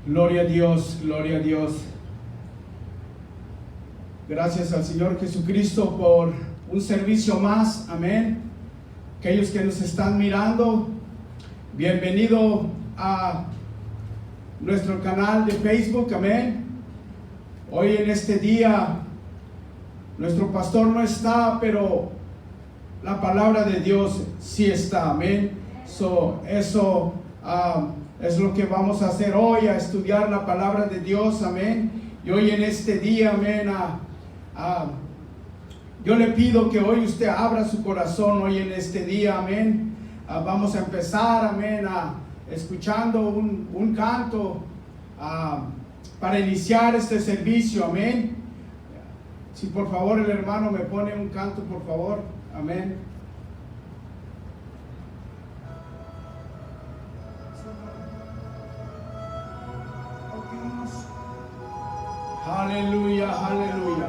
Gloria a Dios, gloria a Dios. Gracias al Señor Jesucristo por un servicio más, amén. Aquellos que nos están mirando, bienvenido a nuestro canal de Facebook, amén. Hoy en este día, nuestro pastor no está, pero la palabra de Dios sí está, amén. Eso es lo que vamos a hacer hoy, a estudiar la palabra de Dios, amén. Y hoy en este día, amén, yo le pido que hoy usted abra su corazón, hoy en este día, amén. Vamos a empezar, amén, escuchando un canto para iniciar este servicio, amén. Si por favor el hermano me pone un canto, por favor, amén. Aleluya, aleluya.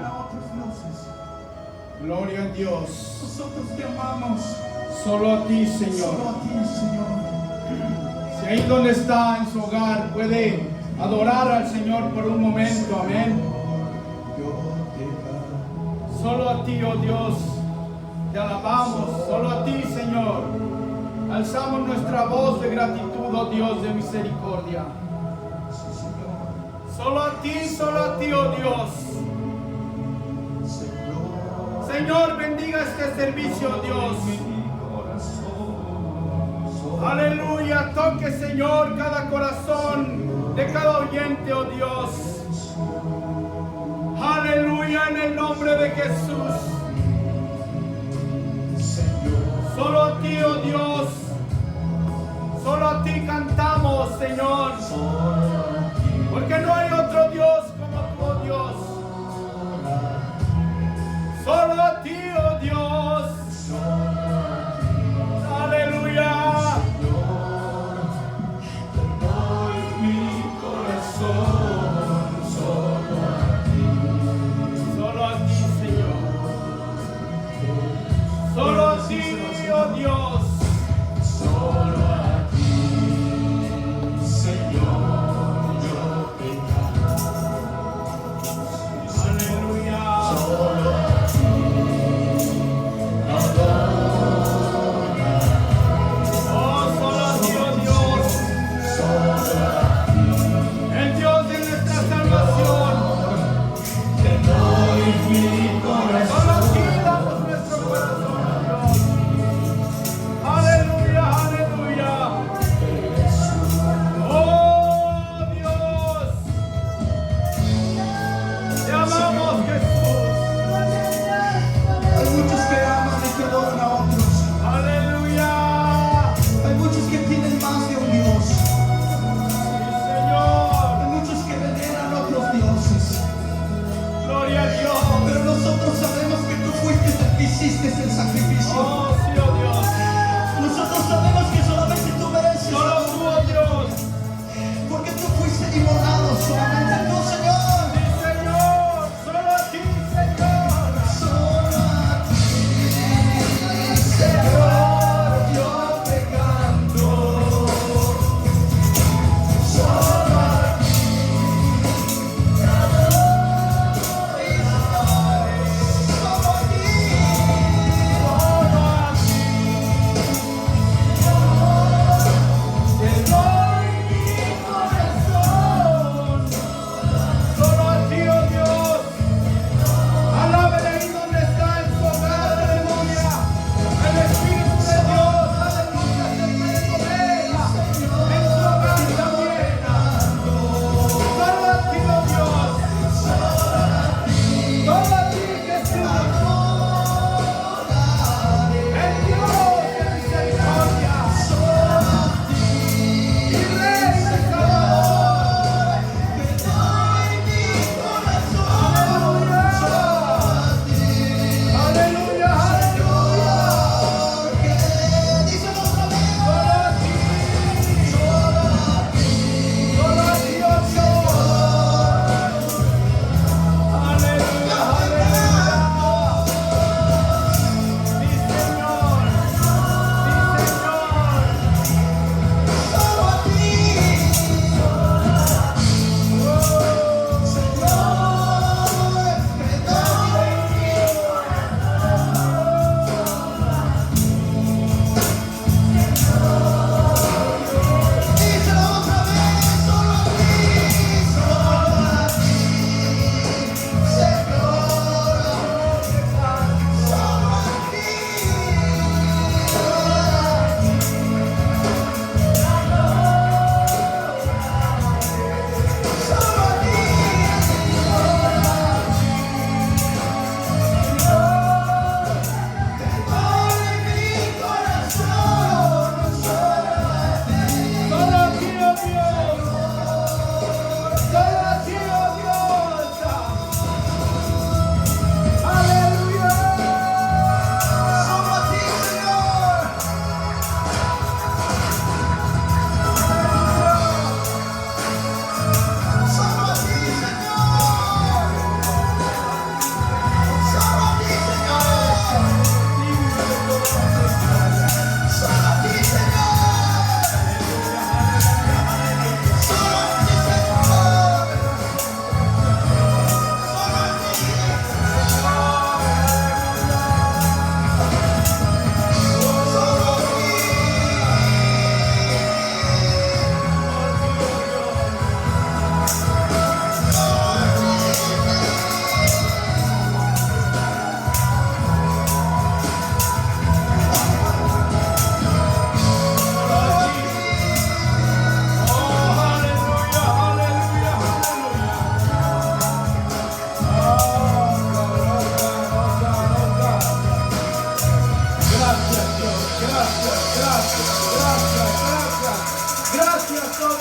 Gloria a Dios. Nosotros te amamos. Solo a ti, Señor. Solo a ti, Señor. Si ahí donde está en su hogar puede adorar al Señor por un momento, amén. Solo a ti, oh Dios, te alabamos. Solo a ti, Señor. Alzamos nuestra voz de gratitud, oh Dios de misericordia. Solo a ti, oh Dios. Señor, bendiga este servicio, oh Dios. Aleluya, toque, Señor, cada corazón de cada oyente, oh Dios. Aleluya, en el nombre de Jesús. Solo a ti, oh Dios. Solo a ti cantamos, Señor. Porque no hay otro Dios como tú, oh Dios. Solo a ti, oh Dios. Aleluya. Mi corazón, solo a ti, Señor. Solo a ti, oh Dios. Solo a ti, Señor.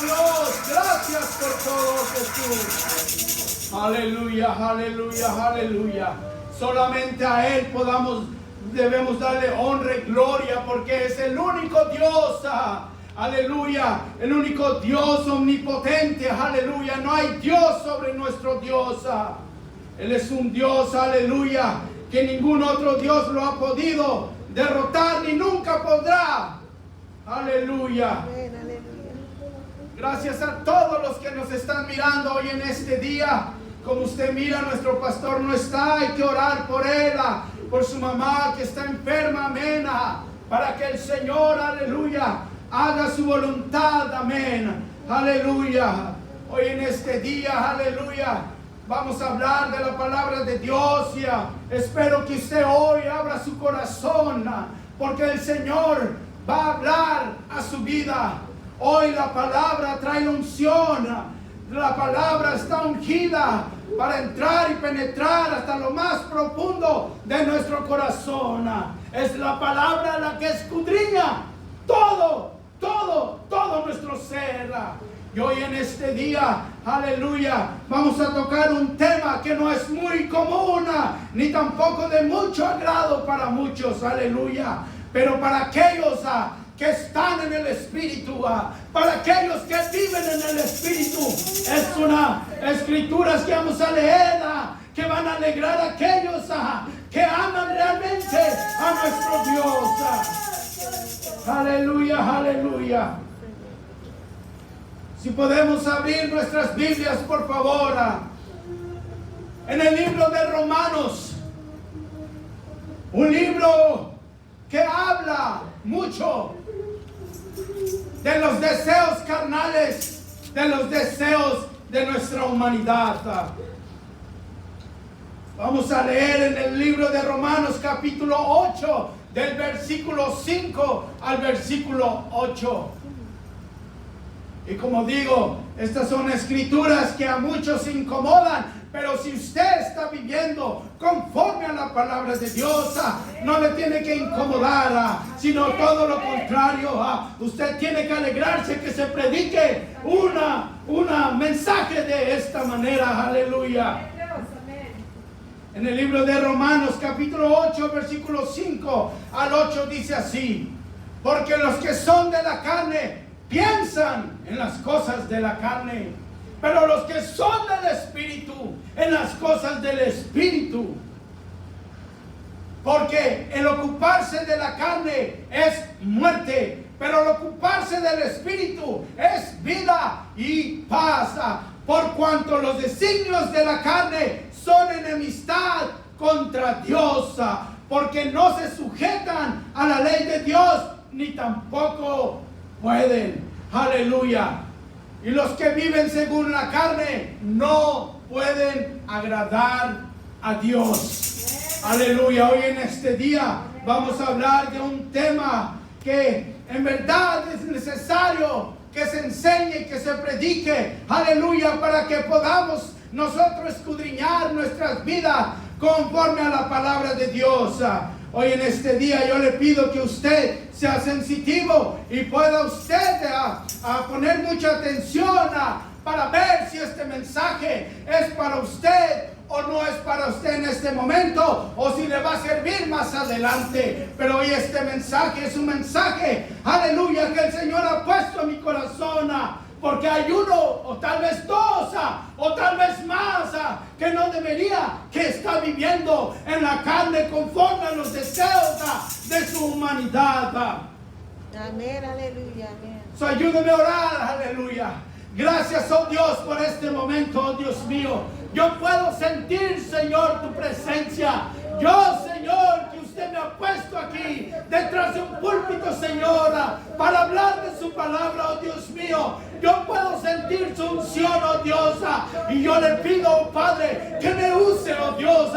Dios. Gracias por todo, Jesús. Aleluya, aleluya, aleluya. Solamente a Él debemos darle honra y gloria porque es el único Dios. Aleluya, el único Dios omnipotente. Aleluya, no hay Dios sobre nuestro Dios. Él es un Dios, aleluya, que ningún otro Dios lo ha podido derrotar ni nunca podrá. Aleluya. Gracias a todos los que nos están mirando hoy en este día. Como usted mira, nuestro pastor no está, hay que orar por él, por su mamá que está enferma, amén, para que el Señor, aleluya, haga su voluntad, amén, aleluya. Hoy en este día, aleluya, vamos a hablar de la palabra de Dios y espero que usted hoy abra su corazón porque el Señor va a hablar a su vida. Hoy la palabra trae unción, la palabra está ungida para entrar y penetrar hasta lo más profundo de nuestro corazón. Es la palabra la que escudriña todo nuestro ser. Y hoy en este día, aleluya, vamos a tocar un tema que no es muy común, ni tampoco de mucho agrado para muchos, aleluya. Pero para aquellos que están en el Espíritu, para aquellos que viven en el Espíritu, es una escrituras que vamos a leer, que van a alegrar a aquellos que aman realmente a nuestro Dios. Aleluya, aleluya. Si podemos abrir nuestras Biblias, por favor, en el libro de Romanos, un libro que habla mucho de los deseos carnales, de los deseos de nuestra humanidad. Vamos a leer en el libro de Romanos capítulo 8, del versículo 5 al versículo 8. Y como digo, estas son escrituras que a muchos incomodan, pero si usted está viviendo conforme a la palabra de Dios, no le tiene que incomodar, sino todo lo contrario. Usted tiene que alegrarse que se predique una mensaje de esta manera. Aleluya. En el libro de Romanos capítulo 8, versículo 5 al 8 dice así: porque los que son de la carne piensan en las cosas de la carne, pero los que son del Espíritu, en las cosas del Espíritu. Porque el ocuparse de la carne es muerte, pero el ocuparse del Espíritu es vida y paz. Por cuanto los designios de la carne son enemistad contra Dios, porque no se sujetan a la ley de Dios, ni tampoco pueden. Aleluya. Y los que viven según la carne no pueden agradar a Dios. Aleluya. Hoy en este día vamos a hablar de un tema que en verdad es necesario que se enseñe y que se predique. Aleluya. Para que podamos nosotros escudriñar nuestras vidas conforme a la palabra de Dios. Hoy en este día yo le pido que usted sea sensitivo y pueda usted a poner mucha atención para ver si este mensaje es para usted o no es para usted en este momento, o si le va a servir más adelante. Pero hoy este mensaje es un mensaje, aleluya, que el Señor ha puesto en mi corazón, porque hay uno, o tal vez dos, o tal vez más, que no debería, que está viviendo en la carne conforme a los deseos de su humanidad. Amén, aleluya, amén. So, ayúdame a orar, aleluya. Gracias, oh Dios, por este momento, oh Dios mío. Yo puedo sentir, Señor, tu presencia. Yo, Señor, que usted me ha puesto aquí, detrás de un púlpito, Señor, para hablar de su palabra, oh Dios mío. Yo puedo sentir su unción, oh Dios, y yo le pido, oh Padre, que me use, oh Dios,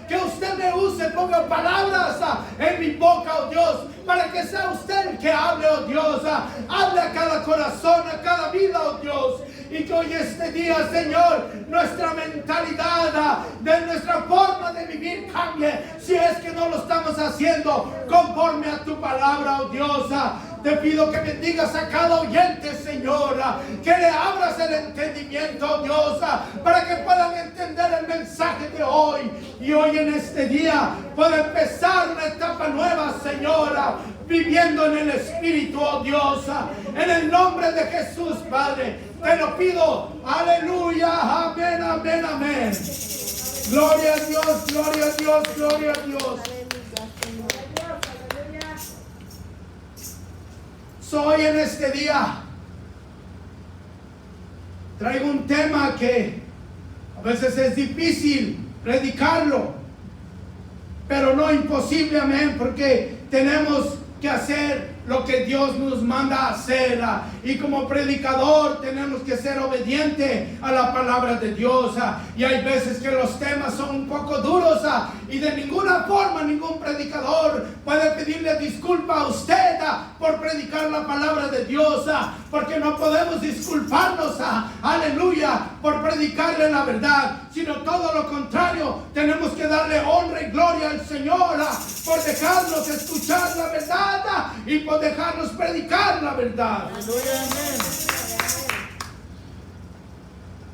que usted me use, ponga palabras en mi boca, oh Dios, para que sea usted el que hable, oh Dios, hable a cada corazón, a cada vida, oh Dios. Y que hoy este día, Señor, nuestra mentalidad, de nuestra forma de vivir cambie, si es que no lo estamos haciendo conforme a tu palabra, oh Dios. Te pido que bendigas a cada oyente, Señor, que le abras el entendimiento, Dios, para que puedan entender el mensaje de hoy. Y hoy en este día pueda empezar una etapa nueva, Señor, viviendo en el Espíritu, oh Dios, en el nombre de Jesús, Padre. Te lo pido, aleluya, amén, amén, amén. Gloria a Dios, gloria a Dios, gloria a Dios. Soy en este día traigo un tema que a veces es difícil predicarlo, pero no imposible, amén, porque tenemos que hacer lo que Dios nos manda a hacer, y como predicador tenemos que ser obediente a la palabra de Dios, y hay veces que los temas son un poco duros, y de ninguna forma ningún predicador puede pedirle disculpa a usted por predicar la palabra de Dios, porque no podemos disculparnos, aleluya, por predicarle la verdad, sino todo lo contrario. Tenemos que darle honra y gloria al Señor por dejarnos escuchar la verdad y por dejarnos predicar la verdad.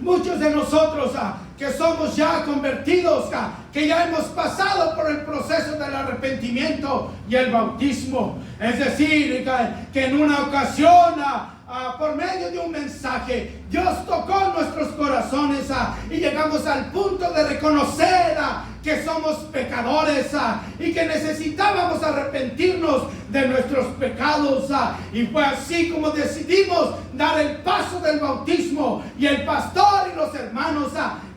Muchos de nosotros que somos ya convertidos, que ya hemos pasado por el proceso del arrepentimiento y el bautismo, es decir, que en una ocasión por medio de un mensaje Dios tocó nuestros corazones y llegamos al punto de reconocer que somos pecadores y que necesitábamos arrepentirnos de nuestros pecados, y fue así como decidimos dar el paso del bautismo, y el pastor y los hermanos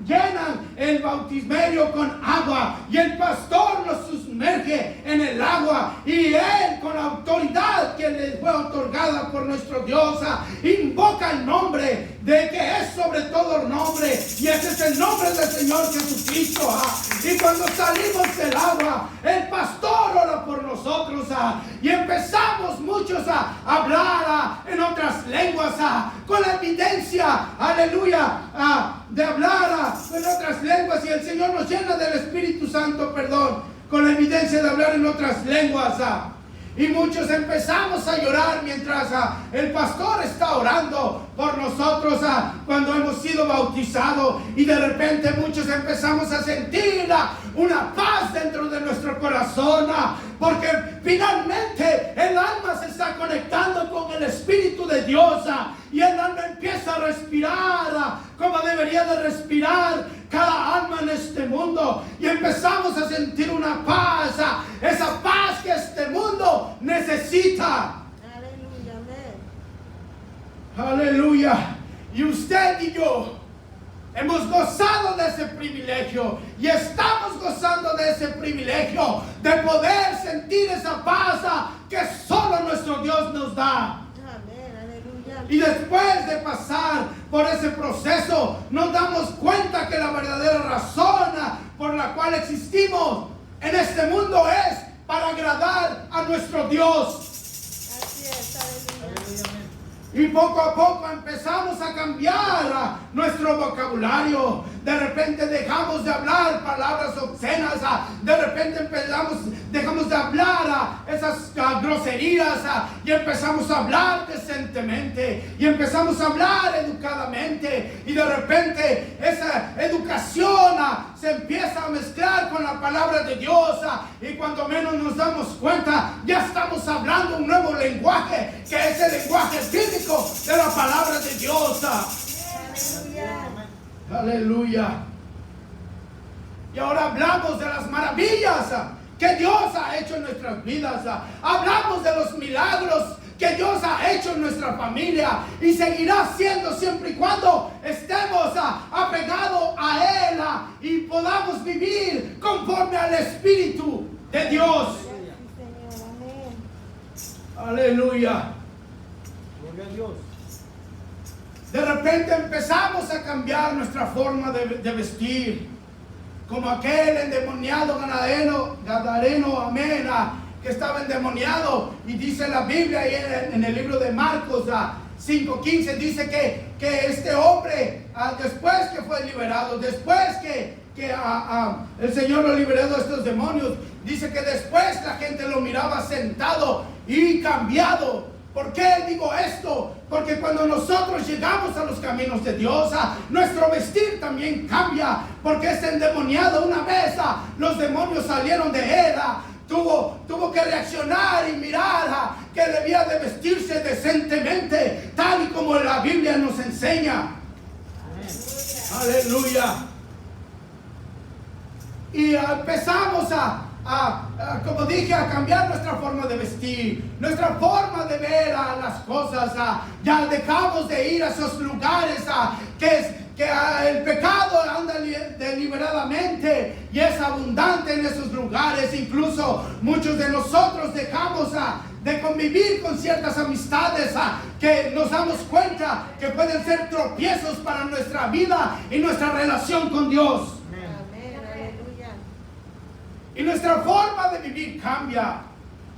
llenan el bautismerio con agua, y el pastor nos sumerge en el agua, y él, con la autoridad que le fue otorgada por nuestro Dios, invoca el nombre de que es sobre todo nombre, y ese es el nombre del Señor Jesucristo. Y cuando salimos del agua, el pastor ora por nosotros, y empezamos muchos a hablar en otras lenguas, con la evidencia, aleluya, de hablar en otras lenguas, y el Señor nos llena del Espíritu Santo, con la evidencia de hablar en otras lenguas. Y muchos empezamos a llorar mientras el pastor está orando por nosotros cuando hemos sido bautizados, y de repente muchos empezamos a sentir una paz dentro de nuestro corazón, porque finalmente el alma se está conectando con el Espíritu de Dios, y el alma empieza a respirar como debería de respirar cada alma en este mundo, y empezamos a sentir una paz, esa paz que este mundo necesita. Aleluya, amén. Aleluya. Y usted y yo hemos gozado de ese privilegio, y estamos gozando de ese privilegio de poder sentir esa paz que solo nuestro Dios nos da. Y después de pasar por ese proceso, nos damos cuenta que la verdadera razón por la cual existimos en este mundo es para agradar a nuestro Dios. Así es, aleluya. Y poco a poco empezamos a cambiar nuestro vocabulario. De repente dejamos de hablar palabras obscenas. De repente dejamos de hablar esas groserías, y empezamos a hablar decentemente, y empezamos a hablar educadamente. Y de repente esa educación se empieza a mezclar con la palabra de Dios, y cuando menos nos damos cuenta ya estamos hablando un nuevo lenguaje, que es el lenguaje bíblico de la palabra de Dios. Aleluya. Y ahora hablamos de las maravillas que Dios ha hecho en nuestras vidas. Hablamos de los milagros que Dios ha hecho en nuestra familia, y seguirá haciendo siempre y cuando estemos apegados a Él y podamos vivir conforme al Espíritu de Dios. Aleluya. Gloria a Dios. De repente empezamos a cambiar nuestra forma de vestir, como aquel endemoniado gadareno, amén, que estaba endemoniado. Y dice la Biblia ahí en el libro de Marcos 5:15, dice que este hombre, después que fue liberado, después que el Señor lo liberó de estos demonios, dice que después la gente lo miraba sentado y cambiado, ¿Por qué digo esto? Porque cuando nosotros llegamos a los caminos de Dios, nuestro vestir también cambia, porque es endemoniado. Una vez los demonios salieron de él, tuvo que reaccionar y mirar que debía de vestirse decentemente, tal y como la Biblia nos enseña. Aleluya. Y empezamos como dije, a cambiar nuestra forma de vestir, nuestra forma de ver las cosas. Ya dejamos de ir a esos lugares que el pecado anda deliberadamente y es abundante en esos lugares. Incluso muchos de nosotros dejamos de convivir con ciertas amistades que nos damos cuenta que pueden ser tropiezos para nuestra vida y nuestra relación con Dios. Y nuestra forma de vivir cambia.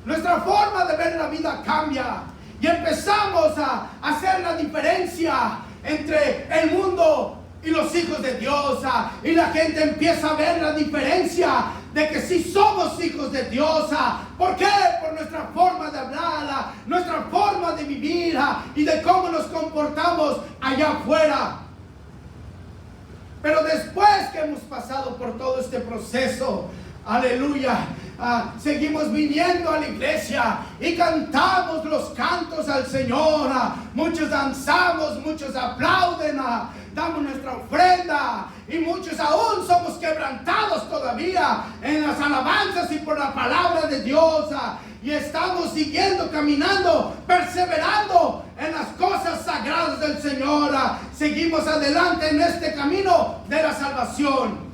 Nuestra forma de ver la vida cambia. Y empezamos a hacer la diferencia entre el mundo y los hijos de Dios. Y la gente empieza a ver la diferencia de que sí somos hijos de Dios. ¿Por qué? Por nuestra forma de hablar, nuestra forma de vivir y de cómo nos comportamos allá afuera. Pero después que hemos pasado por todo este proceso, aleluya, seguimos viniendo a la iglesia y cantamos los cantos al Señor. Muchos danzamos, muchos aplauden, damos nuestra ofrenda y muchos aún somos quebrantados todavía en las alabanzas y por la palabra de Dios. Y estamos siguiendo, caminando, perseverando en las cosas sagradas del Señor. Seguimos adelante en este camino de la salvación.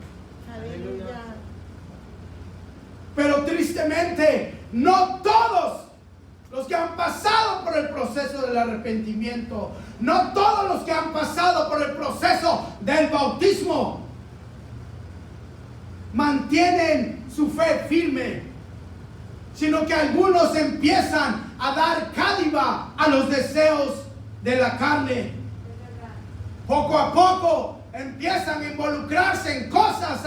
Pero tristemente, no todos los que han pasado por el proceso del arrepentimiento, no todos los que han pasado por el proceso del bautismo, mantienen su fe firme, sino que algunos empiezan a dar cádiva a los deseos de la carne. Poco a poco empiezan a involucrarse en cosas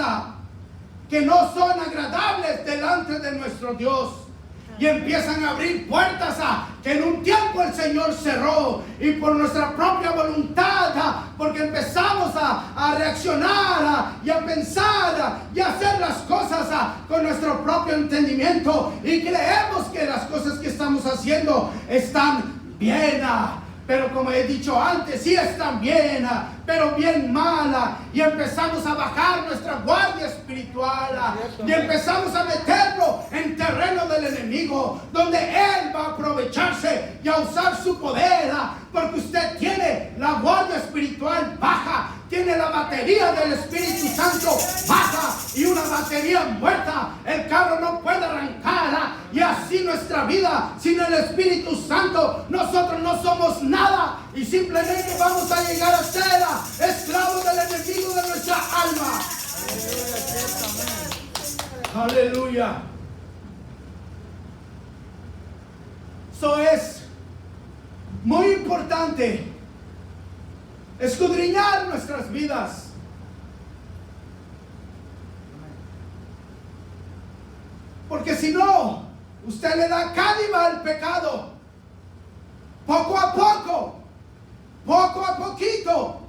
que no son agradables delante de nuestro Dios. Y empiezan a abrir puertas que en un tiempo el Señor cerró. Y por nuestra propia voluntad, porque empezamos a reaccionar y a pensar y a hacer las cosas con nuestro propio entendimiento. Y creemos que las cosas que estamos haciendo están bien. Pero como he dicho antes, sí están bien, pero bien mala. Y empezamos a bajar nuestra guardia espiritual. Y empezamos a meterlo en terreno del enemigo, donde él va a aprovecharse y a usar su poder. Porque usted tiene la guardia espiritual baja, tiene la batería del Espíritu Santo baja y una batería muerta. El carro no puede arrancar. Y así nuestra vida sin el Espíritu Santo, nosotros no somos nada y simplemente vamos a llegar a ser esclavos del enemigo de nuestra alma. Aleluya. Eso es muy importante, escudriñar nuestras vidas. Porque si no, usted le da cádiva al pecado. Poco a poquito,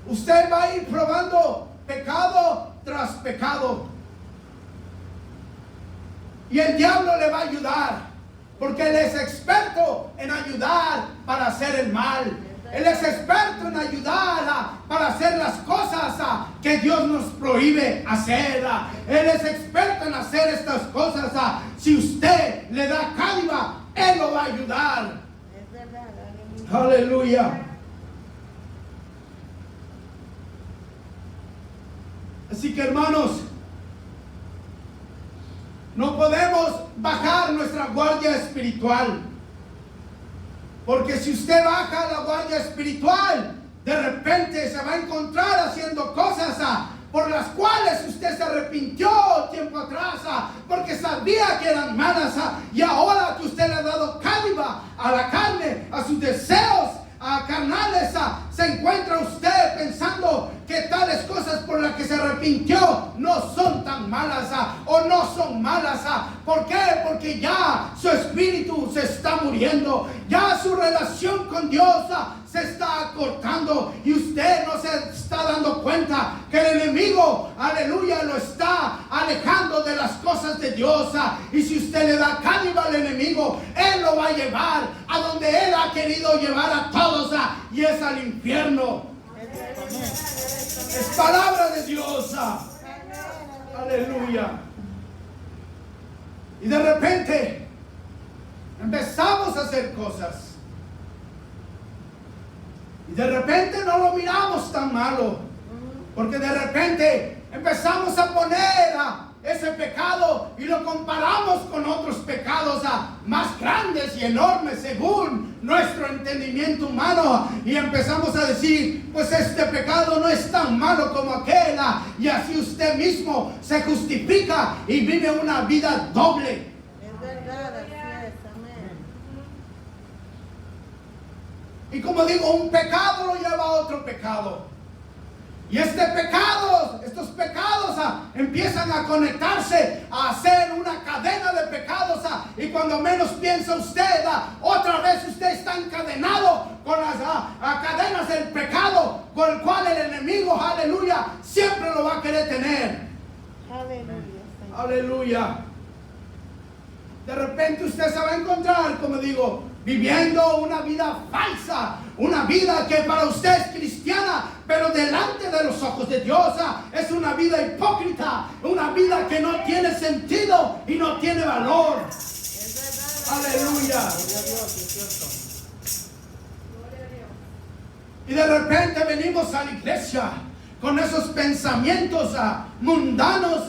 usted va a ir probando pecado tras pecado. Y el diablo le va a ayudar, porque él es experto en ayudar para hacer el mal. Él es experto en ayudar para hacer las cosas que Dios nos prohíbe hacer. Él es experto en hacer estas cosas. Si usted le da cádiva, Él lo va a ayudar. Es verdad. Aleluya. Así que, hermanos, no podemos bajar nuestra guardia espiritual. Porque si usted baja la guardia espiritual, de repente se va a encontrar haciendo cosas por las cuales usted se arrepintió tiempo atrás, porque sabía que eran malas, y ahora que usted le ha dado cádiva a la carne, a sus deseos carnales, se encuentra usted pensando que tales cosas por las que se arrepintió arrepintió no son tan malas o no son malas. ¿Por qué? Porque ya su espíritu se está muriendo, ya su relación con Dios se está acortando y usted no se está dando cuenta que el enemigo, aleluya, lo está alejando de las cosas de Dios. Y si usted le da cánimo al enemigo, él lo va a llevar a donde él ha querido llevar a todos, y es al infierno. Es palabra de Dios. Aleluya. Y de repente empezamos a hacer cosas. Y de repente no lo miramos tan malo. Porque de repente empezamos a poner ese pecado y lo comparamos con otros pecados más grandes y enormes según nuestro entendimiento humano. Y empezamos a decir, pues este pecado no es tan malo como aquel. Y así usted mismo se justifica y vive una vida doble. Es verdad, así es, amén. Y como digo, un pecado lo lleva a otro pecado. Y estos pecados empiezan a conectarse, a hacer una cadena de pecados. Y cuando menos piensa usted, otra vez usted está encadenado con las cadenas del pecado, con el cual el enemigo, aleluya, siempre lo va a querer tener. Aleluya. Aleluya. De repente usted se va a encontrar, como digo, viviendo una vida falsa, una vida que para usted es cristiana, pero delante de los ojos de Dios es una vida hipócrita, una vida que no tiene sentido y no tiene valor. Aleluya. Y de repente venimos a la iglesia con esos pensamientos mundanos,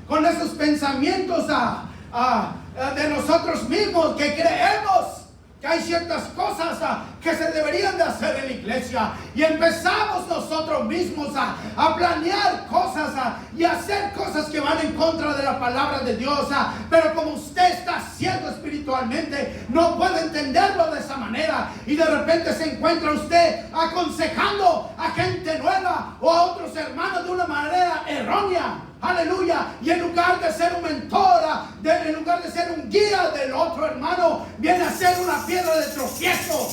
con esos pensamientos de nosotros mismos, que creemos que hay ciertas cosas que se deberían de hacer en la iglesia, y empezamos nosotros mismos a planear cosas y a hacer cosas que van en contra de la palabra de Dios. Pero como usted está ciego espiritualmente, no puede entenderlo de esa manera, y de repente se encuentra usted aconsejando a gente nueva o a otros hermanos de una manera errónea. Aleluya. Y en lugar de ser un mentor, en lugar de ser un guía del otro hermano, viene a ser una piedra de tropiezo.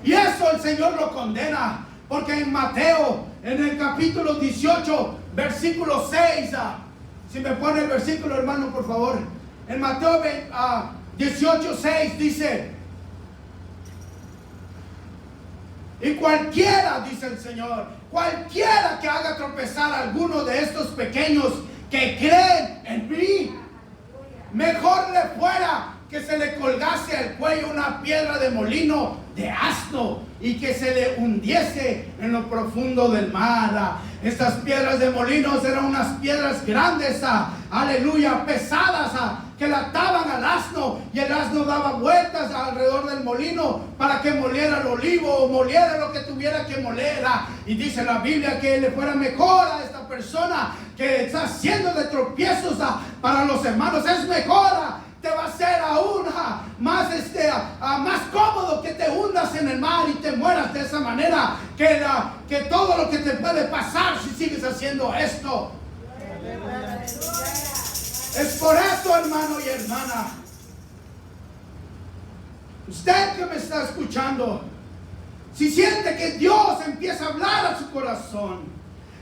Y eso el Señor lo condena. Porque en Mateo, en el capítulo 18, versículo 6, si me pone el versículo, hermano, por favor. En Mateo 18, 6 dice: y cualquiera, dice el Señor, cualquiera que haga tropezar a alguno de estos pequeños que creen en mí, mejor le fuera que se le colgase al cuello una piedra de molino de asno y que se le hundiese en lo profundo del mar. Estas piedras de molinos eran unas piedras grandes, aleluya, pesadas, que la ataban al asno, y el asno daba vueltas alrededor del molino para que moliera el olivo o moliera lo que tuviera que moler. Y dice la Biblia que le fuera mejor a esta persona que está haciendo de tropiezos para los hermanos. Es mejor, te va a ser aún más, más cómodo que te hundas en el mar y te mueras de esa manera que todo lo que te puede pasar si sigues haciendo esto. Es por eso, hermano y hermana, usted que me está escuchando, si siente que Dios empieza a hablar a su corazón,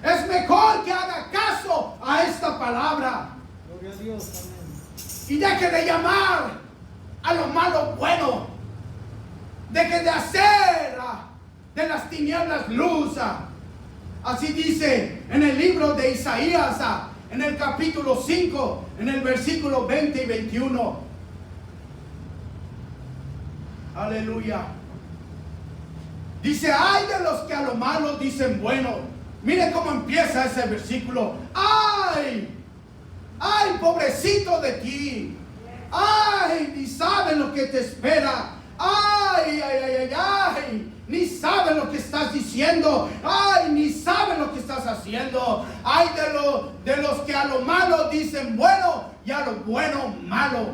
es mejor que haga caso a esta palabra. Gloria a Dios, amén. Y deje de llamar a lo malo bueno. Deje de hacer de las tinieblas luz. Así dice en el libro de Isaías, en el capítulo 5, en el versículo 20 y 21. Aleluya. Dice: ay de los que a lo malo dicen bueno. Mire cómo empieza ese versículo. Ay, ay, pobrecito de ti. Ay, ni saben lo que te espera. Ay, ay, ay, ay, ay. Ni saben lo que estás diciendo. Ay, ni saben lo que estás haciendo. Ay de los que a lo malo dicen bueno y a lo bueno malo,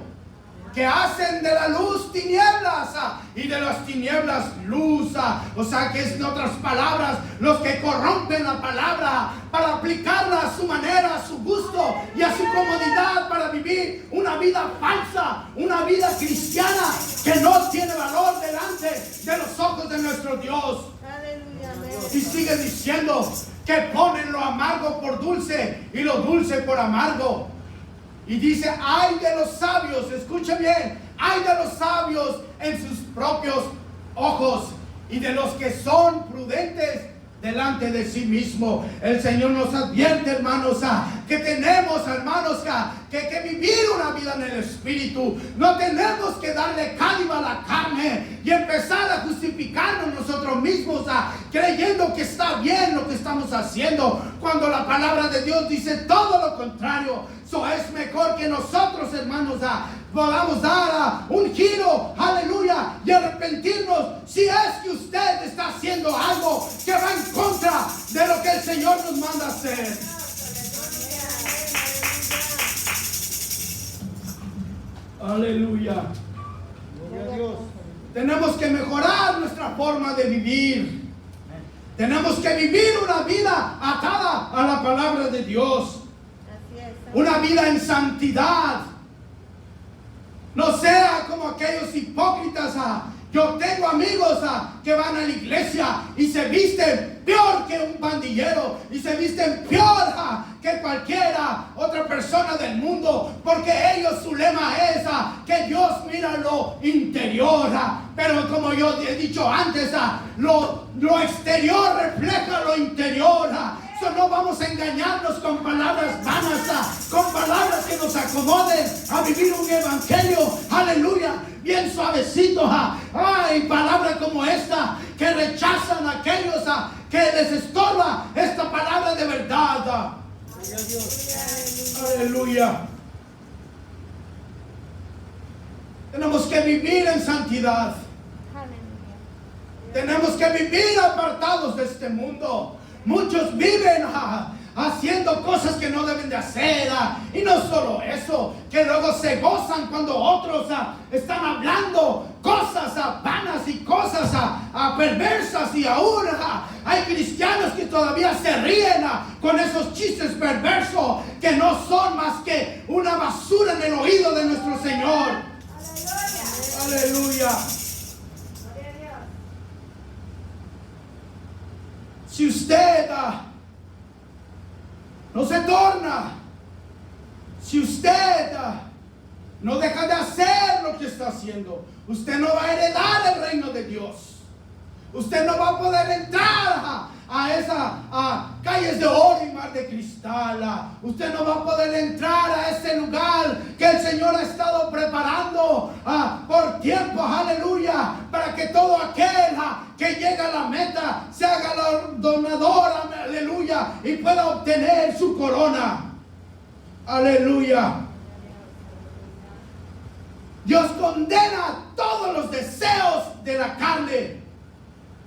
que hacen de la luz tinieblas y de las tinieblas luz. O sea que es, en otras palabras, los que corrompen la palabra para aplicarla a su manera, a su gusto y a su comodidad, para vivir una vida falsa, una vida cristiana que no tiene valor delante de los ojos de nuestro Dios. Aleluya, amén. Y sigue diciendo que ponen lo amargo por dulce y lo dulce por amargo. Y dice, ay de los sabios, escuchen bien, ay de los sabios en sus propios ojos y de los que son prudentes delante de sí mismo. El Señor nos advierte, hermanos, que tenemos, hermanos, que vivir una vida en el Espíritu. No tenemos que darle cáliba a la carne y empezar a justificarnos nosotros mismos, creyendo que está bien lo que estamos haciendo, cuando la palabra de Dios dice todo lo contrario. Es mejor que nosotros, hermanos, podamos dar un giro, aleluya, y arrepentirnos si es que usted está haciendo algo que va en contra de lo que el Señor nos manda hacer. Aleluya. Gloria a Dios. Tenemos que mejorar nuestra forma de vivir. Tenemos que vivir una vida atada a la palabra de Dios. Una vida en santidad. No sea como aquellos hipócritas. Yo tengo amigos que van a la iglesia y se visten peor que un pandillero y se visten peor que cualquiera otra persona del mundo, porque ellos, su lema es que Dios mira lo interior. Pero como yo he dicho antes, lo exterior refleja lo interior. No vamos a engañarnos con palabras vanas, con palabras que nos acomoden a vivir un evangelio, aleluya, bien suavecito. Hay palabras como esta que rechazan a aquellos que les estorba esta palabra de verdad. Aleluya. Tenemos que vivir en santidad. Tenemos que vivir apartados de este mundo. Muchos viven haciendo cosas que no deben de hacer, y no solo eso, que luego se gozan cuando otros están hablando cosas vanas y cosas perversas, y aún hay cristianos que todavía se ríen con esos chistes perversos que no son más que una basura en el oído de nuestro Señor. Aleluya. Si usted no se torna, si usted no deja de hacer lo que está haciendo, usted no va a heredar el reino de Dios. Usted no va a poder entrar a esas calles de oro y mar de cristal. Usted no va a poder entrar a ese lugar que el Señor ha estado preparando por tiempo, aleluya, para que todo aquel que llega a la meta se haga galardonador, aleluya, y pueda obtener su corona. Aleluya. Dios condena todos los deseos de la carne.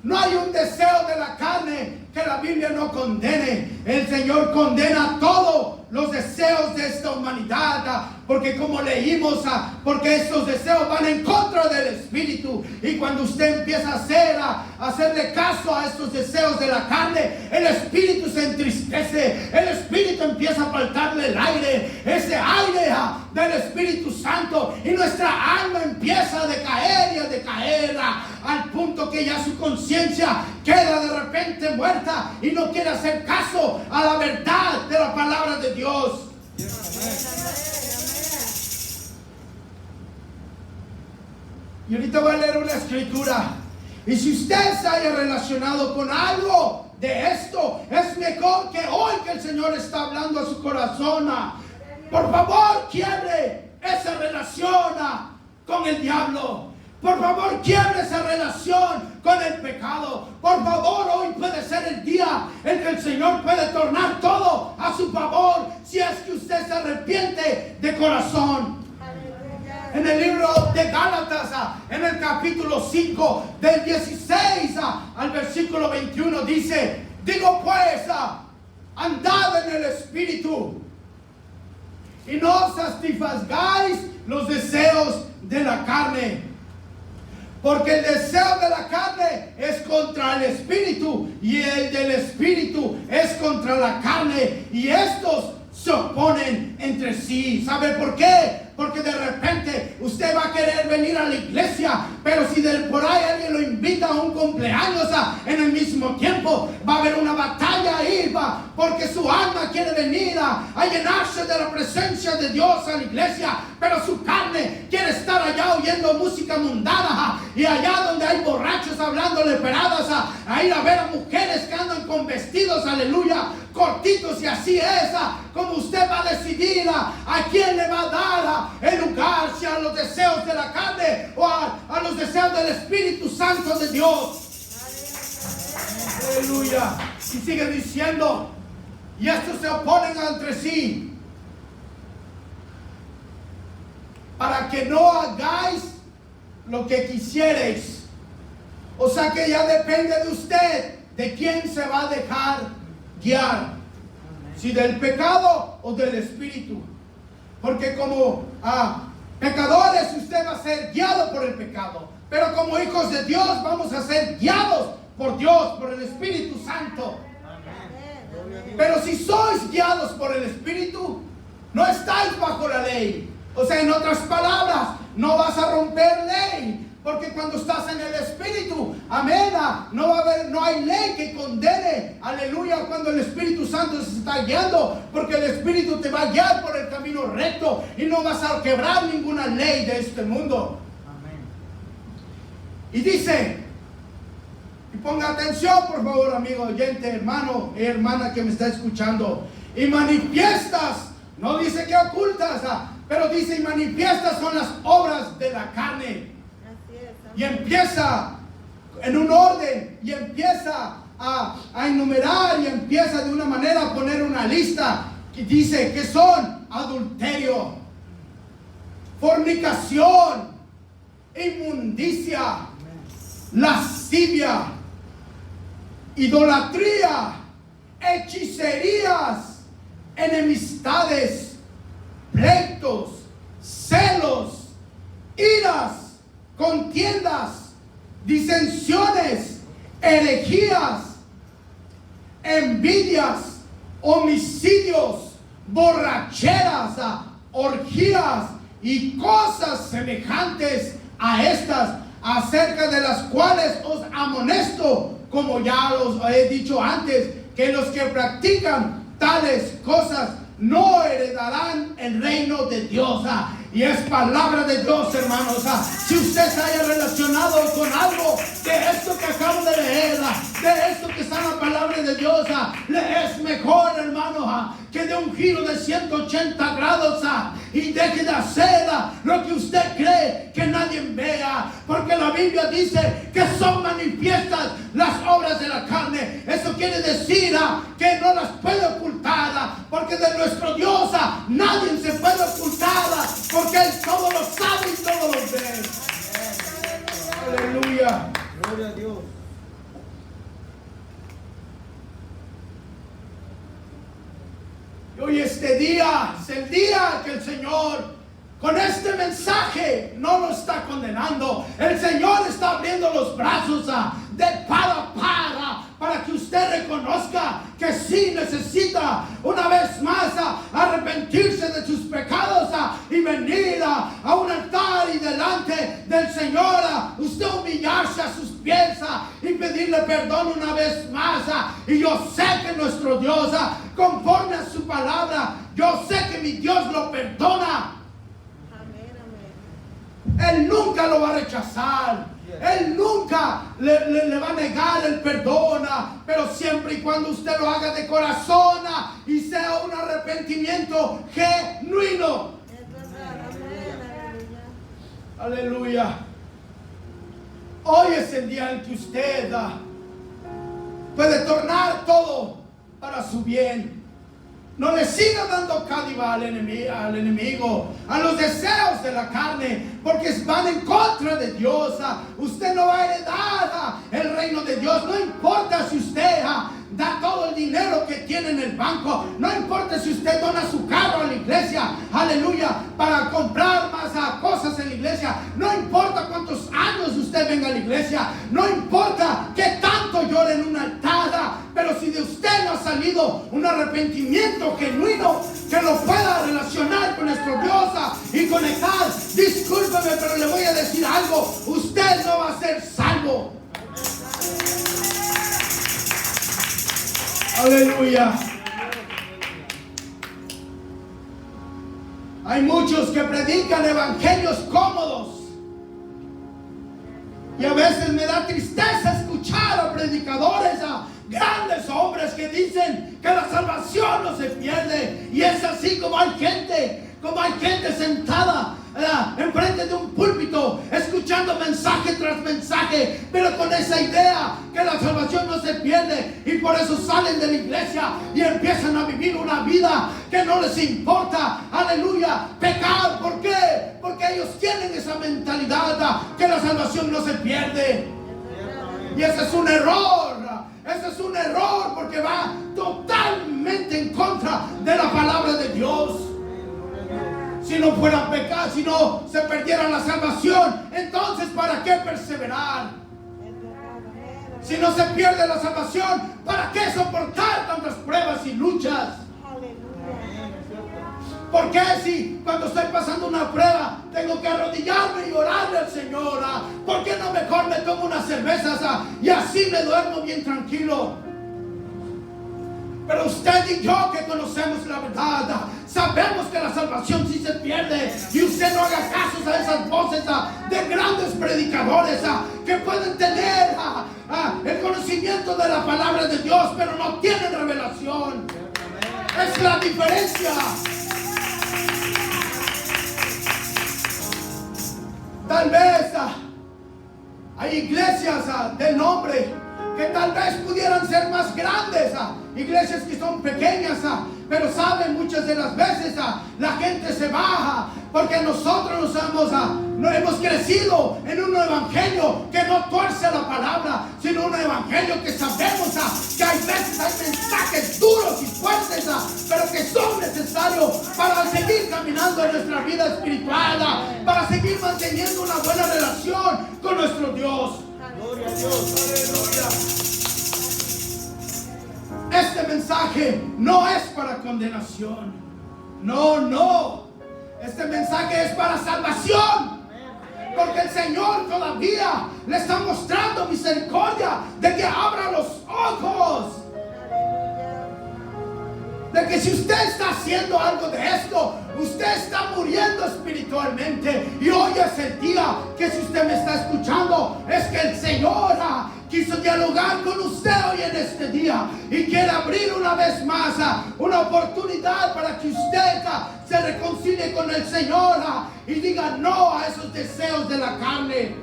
No hay un deseo de la carne que la Biblia no condene. El Señor condena todos los deseos de esta humanidad, porque como leímos, porque estos deseos van en contra del Espíritu. Y cuando usted empieza a hacerle caso a estos deseos de la carne, el Espíritu se entristece. El Espíritu empieza a faltarle el aire, ese aire del Espíritu Santo, y nuestra alma empieza a decaer y a decaer al punto que ya su conciencia queda de repente muerta y no quiere hacer caso a la verdad de la palabra de Dios. Y ahorita voy a leer una escritura. Y si usted se haya relacionado con algo de esto, es mejor que hoy que el Señor está hablando a su corazón. Por favor, quiebre esa relación con el diablo. Por favor, quiebre esa relación con el pecado. Por favor, hoy puede ser el día en que el Señor puede tornar todo a su favor, si es que usted se arrepiente de corazón. En el libro de Gálatas, en el capítulo 5, del 16 al versículo 21, dice: digo pues, andad en el Espíritu, y no satisfagáis los deseos de la carne, Porque el deseo de la carne es contra el espíritu y el del espíritu es contra la carne. Y estos se oponen entre sí. ¿Sabe por qué? Porque de repente usted va a querer venir a la iglesia, pero si por ahí alguien lo invita a un cumpleaños en el mismo tiempo, va a haber una batalla ahí, porque su alma quiere venir a llenarse de la presencia de Dios a la iglesia, pero su carne quiere estar allá oyendo música mundana y allá donde hay borrachos hablándole peradas, a ir a ver a mujeres que andan con vestidos, aleluya, cortitos. Y así es como usted va a decidir a quién le va a dar el lugar, si a los deseos de la carne o a los deseos del Espíritu Santo de Dios. Aleluya. Y sigue diciendo, y estos se oponen entre sí, para que no hagáis lo que quisierais. O sea que ya depende de usted de quién se va a dejar guiar, si del pecado o del Espíritu. Porque como pecadores usted va a ser guiado por el pecado, pero como hijos de Dios vamos a ser guiados por Dios, por el Espíritu Santo. Pero si sois guiados por el Espíritu, no estáis bajo la ley. O sea, en otras palabras, no vas a romper ley. Porque cuando estás en el Espíritu, amén, no hay ley que condene, aleluya, cuando el Espíritu Santo se está guiando, porque el Espíritu te va a guiar por el camino recto y no vas a quebrar ninguna ley de este mundo. Amén. Y dice, y ponga atención por favor, amigo oyente, hermano y hermana que me está escuchando, y manifiestas, no dice que ocultas, pero dice y manifiestas son las obras de la carne. Y empieza en un orden, y empieza a enumerar, y empieza de una manera a poner una lista que dice que son adulterio, fornicación, inmundicia, lascivia, idolatría, hechicerías, enemistades, pleitos, celos, iras, contiendas, disensiones, herejías, envidias, homicidios, borracheras, orgías y cosas semejantes a estas, acerca de las cuales os amonesto, como ya os he dicho antes, que los que practican tales cosas no heredarán el reino de Dios. Y es palabra de Dios, hermanos. Si usted se haya relacionado con algo de esto que acabo de leer, de esto que está en la palabra de Dios, le es mejor, hermano, que de un giro de 180 grados y deje de hacer lo que usted cree que nadie vea, porque la Biblia dice que son manifiestas las obras de la carne. Eso quiere decir que no las puede ocultar, porque de nuestro Dios nadie se puede ocultar, porque Él todo lo sabe y todo lo ve. Aleluya. Gloria a Dios. Y hoy este día es el día que el Señor con este mensaje no lo está condenando. El Señor está abriendo los brazos de par a par para que usted reconozca que sí necesita una vez más arrepentirse de sus pecados y venir a un altar y delante del Señor, usted humillarse a sus pies y pedirle perdón una vez más. Y yo sé que nuestro Dios, conforme a su palabra, yo sé que mi Dios lo perdona. Él nunca lo va a rechazar. Él nunca le va a negar el perdón, pero siempre y cuando usted lo haga de corazón y sea un arrepentimiento genuino. Aleluya. Hoy es el día en que usted puede tornar todo para su bien. No le siga dando cádiva al enemigo, a los deseos de la carne, porque van en contra de Dios. Usted no va a heredar el reino de Dios. No importa si usted da todo el dinero que tiene en el banco. No importa si usted dona su carro a la iglesia, aleluya, para comprar más cosas en la iglesia. No importa cuántos años usted venga a la iglesia. No importa que tanto llore en una altar. Pero si de usted no ha salido un arrepentimiento genuino que lo pueda relacionar con nuestro Dios y conectar, discúlpeme, pero le voy a decir algo: usted no va a ser salvo. Aleluya. Hay muchos que predican evangelios cómodos, y a veces me da tristeza escuchar a predicadores, a grandes hombres que dicen que la salvación no se pierde. Y es así como hay gente sentada enfrente de un púlpito, escuchando mensaje tras mensaje, pero con esa idea que la salvación no se pierde, y por eso salen de la iglesia y empiezan a vivir una vida que no les importa, aleluya, pecar. ¿Por qué? Porque ellos tienen esa mentalidad que la salvación no se pierde. Y ese es un error. Ese es un error, porque va totalmente en contra de la palabra de Dios. Si no fuera pecado, si no se perdiera la salvación, entonces ¿para qué perseverar? Si no se pierde la salvación, ¿para qué soportar tantas pruebas y luchas? ¿Por qué si cuando estoy pasando una prueba tengo que arrodillarme y orarle al Señor? ¿Por qué no mejor me tomo unas cervezas y así me duermo bien tranquilo? Pero usted y yo, que conocemos la verdad, sabemos que la salvación sí se pierde. Y usted no haga caso a esas voces de grandes predicadores que pueden tener el conocimiento de la palabra de Dios, pero no tienen revelación. Es la diferencia. Tal vez hay iglesias de nombre que tal vez pudieran ser más grandes, iglesias que son pequeñas, pero saben, muchas de las veces la gente se baja porque nosotros no hemos crecido en un evangelio que no tuerce la palabra, sino un evangelio que sabemos que hay veces hay mensajes duros y fuertes, pero que son necesarios para seguir caminando en nuestra vida espiritual, para seguir manteniendo una buena relación con nuestro Dios. Gloria a Dios, aleluya. Este mensaje no es para condenación. No. Este mensaje es para salvación. Porque el Señor todavía le está mostrando misericordia de que abra los ojos. De que si usted está haciendo algo de esto, usted está muriendo espiritualmente. Y hoy es el día que, si usted me está escuchando, es que el Señor quiso dialogar con usted hoy en este día y quiere abrir una vez más una oportunidad para que usted se reconcilie con el Señor y diga no a esos deseos de la carne.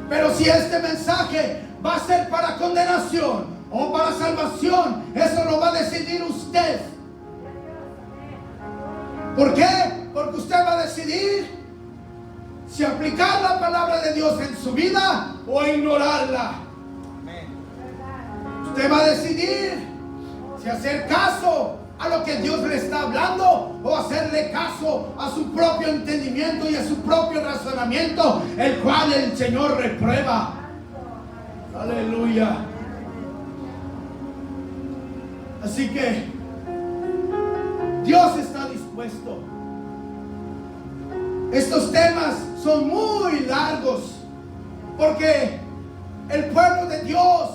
Pero si este mensaje va a ser para condenación o para salvación, eso lo va a decidir usted. ¿Por qué? Porque usted va a decidir si aplicar la palabra de Dios en su vida o ignorarla. Usted va a decidir si hacer caso a lo que Dios le está hablando o hacerle caso a su propio entendimiento y a su propio razonamiento, el cual el Señor reprueba. Aleluya. Así que Dios está dispuesto. Estos temas son muy largos porque el pueblo de Dios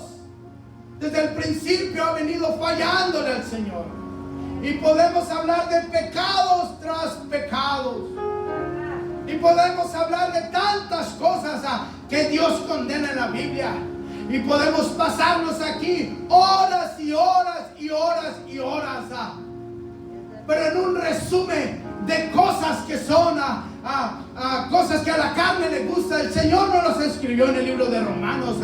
desde el principio ha venido fallándole al Señor. Y podemos hablar de pecados tras pecados. Y podemos hablar de tantas cosas que Dios condena en la Biblia. Y podemos pasarnos aquí horas y horas y horas y horas. Pero en un resumen de cosas que son cosas que a la carne le gusta, el Señor no los escribió en el libro de Romanos.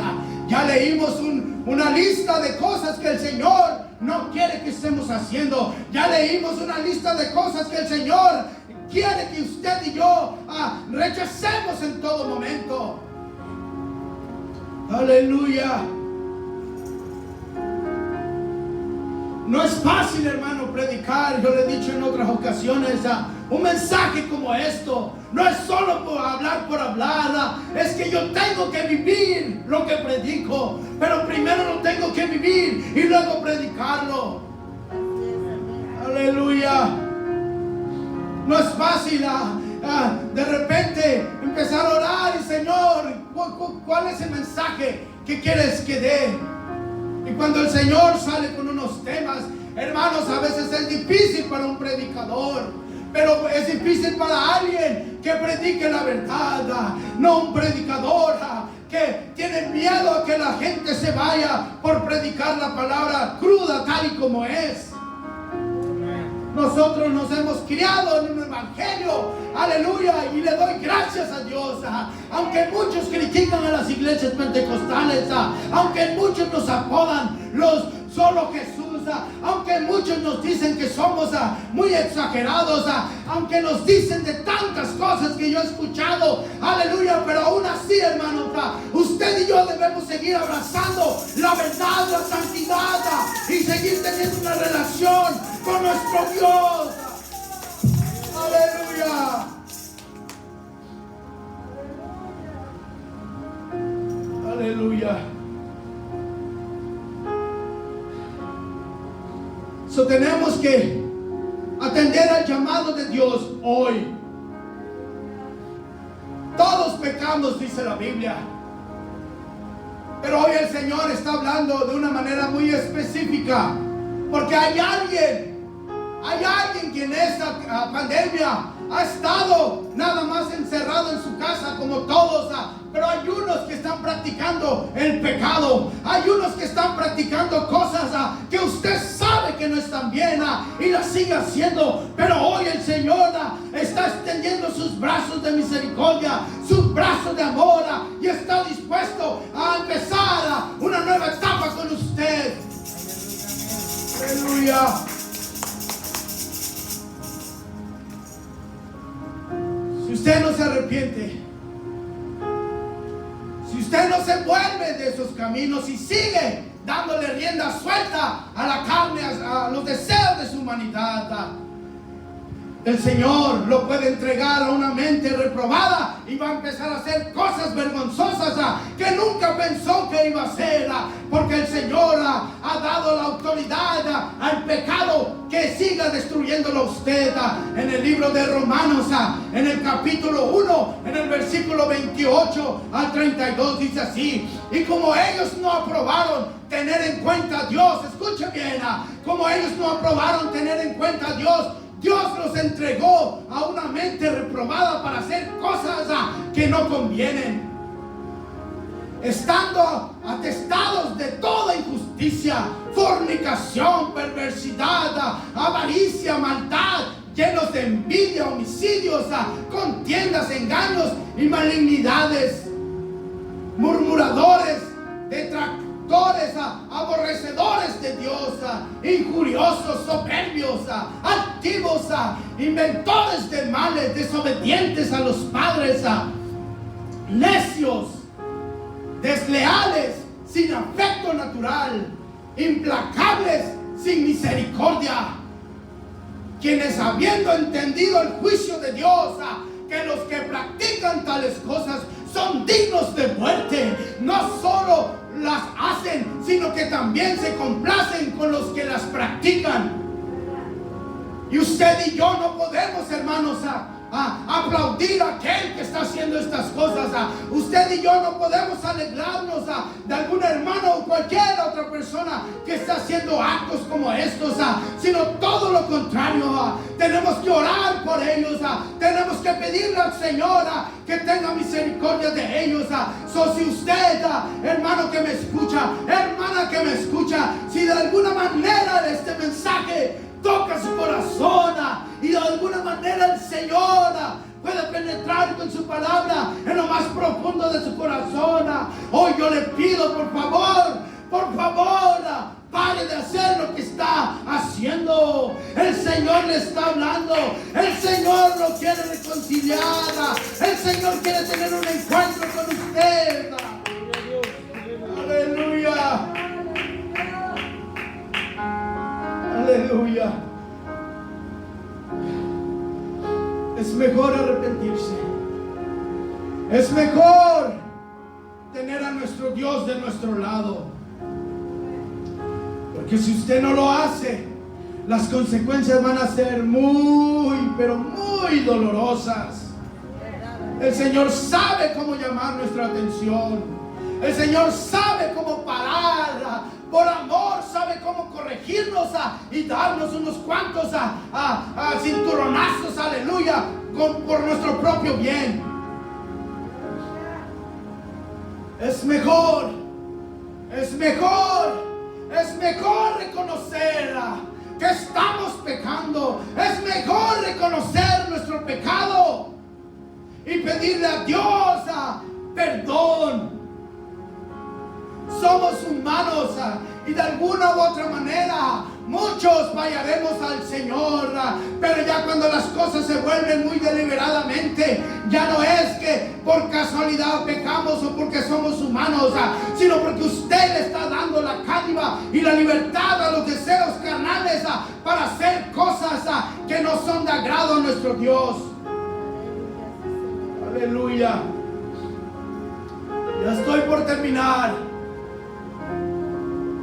Ya leímos una lista de cosas que el Señor no quiere que estemos haciendo. Ya leímos una lista de cosas que el Señor quiere que usted y yo rechacemos en todo momento. Aleluya. No es fácil, hermano, predicar. Yo le he dicho en otras ocasiones, un mensaje como esto no es solo por hablar, es que yo tengo que vivir lo que predico, pero primero lo tengo que vivir y luego predicarlo. Aleluya. No es fácil de repente empezar a orar y Señor, ¿cuál es el mensaje que quieres que dé? Y cuando el Señor sale con unos temas, hermanos, a veces es difícil para un predicador, pero es difícil para alguien que predique la verdad, no un predicador que tiene miedo a que la gente se vaya por predicar la palabra cruda tal y como es. Nosotros nos hemos criado en un evangelio, aleluya, y le doy gracias a Dios. Aunque muchos critican a las iglesias pentecostales, aunque muchos nos apodan los solo Jesús, aunque muchos nos dicen que somos muy exagerados, aunque nos dicen de tantas cosas que yo he escuchado, aleluya, pero aún así, hermanos, usted y yo debemos seguir abrazando la verdad, la santidad y seguir teniendo una relación con nuestro Dios. Aleluya. Aleluya. So tenemos que atender al llamado de Dios hoy. Todos pecamos, dice la Biblia. Pero hoy el Señor está hablando de una manera muy específica. Porque hay alguien que en esta pandemia ha estado nada más encerrado en su casa como todos, pero hay unos que están practicando el pecado, hay unos que están practicando cosas que usted sabe que no están bien y las sigue haciendo, pero hoy el Señor está extendiendo sus brazos de misericordia, sus brazos de amor y está dispuesto a empezar una nueva etapa con usted. Aleluya. Si usted no se arrepiente, si usted no se vuelve de esos caminos y sigue dándole rienda suelta a la carne, a los deseos de su humanidad, el Señor lo puede entregar a una mente reprobada y va a empezar a hacer cosas vergonzosas que nunca pensó que iba a hacer, porque el Señor ha dado la autoridad al pecado que siga destruyéndolo a usted. En el libro de Romanos, en el capítulo 1, en el versículo 28 al 32 dice así: y como ellos no aprobaron tener en cuenta a Dios, escuche bien, como ellos no aprobaron tener en cuenta a Dios, Dios los entregó a una mente reprobada para hacer cosas que no convienen, estando atestados de toda injusticia, fornicación, perversidad, avaricia, maldad, llenos de envidia, homicidios, contiendas, engaños y malignidades, murmuradores, detractores, aborrecedores de Dios, injuriosos, soberbios, altivos, inventores de males, desobedientes a los padres, necios, desleales, sin afecto natural, implacables, sin misericordia, quienes habiendo entendido el juicio de Dios, que los que practican tales cosas son dignos de muerte, no solo las hacen, sino que también se complacen con los que las practican. Y usted y yo no podemos, hermanos, aplaudir a aquel que está haciendo estas cosas. Usted y yo no podemos alegrarnos de algún hermano o cualquier otra persona que está haciendo actos como estos, sino todo lo contrario. Tenemos que orar por ellos, tenemos que pedirle al Señor que tenga misericordia de ellos. Si usted, hermano que me escucha, hermana que me escucha, si de alguna manera este mensaje toca su corazón y de alguna manera el Señor puede penetrar con su palabra en lo más profundo de su corazón, hoy yo le pido, por favor, pare de hacer lo que está haciendo. El Señor le está hablando, el Señor lo quiere reconciliar, el Señor quiere tener un encuentro con usted. Aleluya. mejor tener a nuestro Dios de nuestro lado. Porque si usted no lo hace, las consecuencias van a ser muy, pero muy dolorosas. El Señor sabe cómo llamar nuestra atención. El Señor sabe cómo parar. Por amor sabe cómo corregirnos y darnos unos cuantos cinturonazos, aleluya, por nuestro propio bien. Es mejor reconocer que estamos pecando. Es mejor reconocer nuestro pecado y pedirle a Dios perdón. Somos humanos y de alguna u otra manera muchos fallaremos al Señor, pero ya cuando las cosas se vuelven muy deliberadamente, ya no es que por casualidad pecamos o porque somos humanos, sino porque usted le está dando la cádiva y la libertad a los deseos carnales para hacer cosas que no son de agrado a nuestro Dios. Aleluya. Ya estoy por terminar,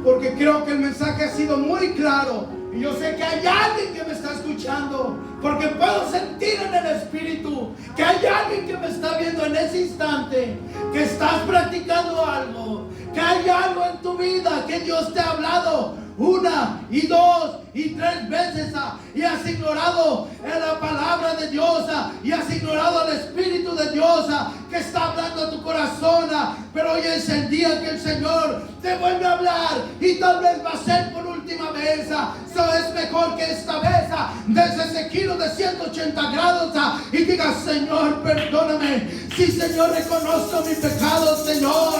porque creo que el mensaje ha sido muy claro. Y yo sé que hay alguien que me está escuchando, porque puedo sentir en el Espíritu que hay alguien que me está viendo en ese instante, que estás practicando algo, que hay algo en tu vida que Dios te ha hablado 1 y 2 y 3 veces y has ignorado la palabra de Dios y has ignorado al Espíritu de Dios que está hablando a tu corazón, pero hoy es el día que el Señor te vuelve a hablar y tal vez va a ser por última vez. Es mejor que esta vez des ese giro de 180 grados y digas: Señor, perdóname. Sí, Señor, reconozco mi pecado, Señor.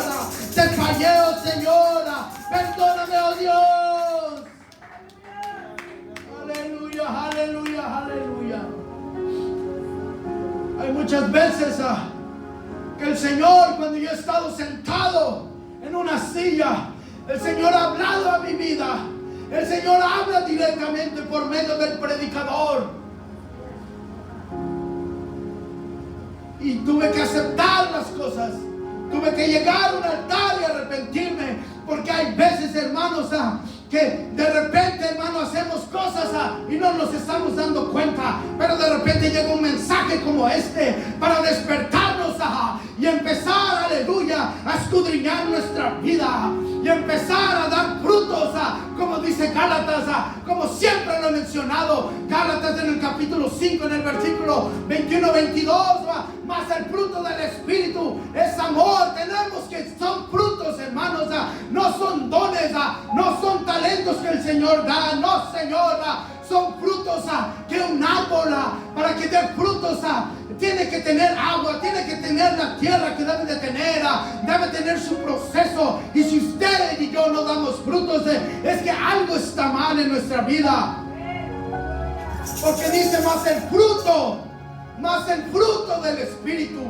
Te fallé, oh Señor. Perdóname, oh Dios. Aleluya, aleluya, aleluya. Hay muchas veces que el Señor, cuando yo he estado sentado en una silla, el Señor ha hablado a mi vida. El Señor habla directamente por medio del predicador. Y tuve que aceptar las cosas. Tuve que llegar a un altar y arrepentirme. Porque hay veces, hermanos, que de repente, hermanos, hacemos cosas y no nos estamos dando cuenta. Pero de repente llega un mensaje como este para despertarnos y empezar, aleluya, a escudriñar nuestra vida y empezar a dar frutos, como dice Gálatas, como siempre lo he mencionado. Gálatas en el capítulo 5, en el versículo 21-22, más el fruto del Espíritu es amor. Tenemos que son frutos, hermanos, no son dones, no son talentos que el Señor da, no, Señor, son frutos que un árbol, para que dé frutos, tiene que tener agua, tiene que tener la tierra que debe de tener su proceso. Y si usted y yo no damos frutos, es que algo está mal en nuestra vida. Porque dice más el fruto del Espíritu.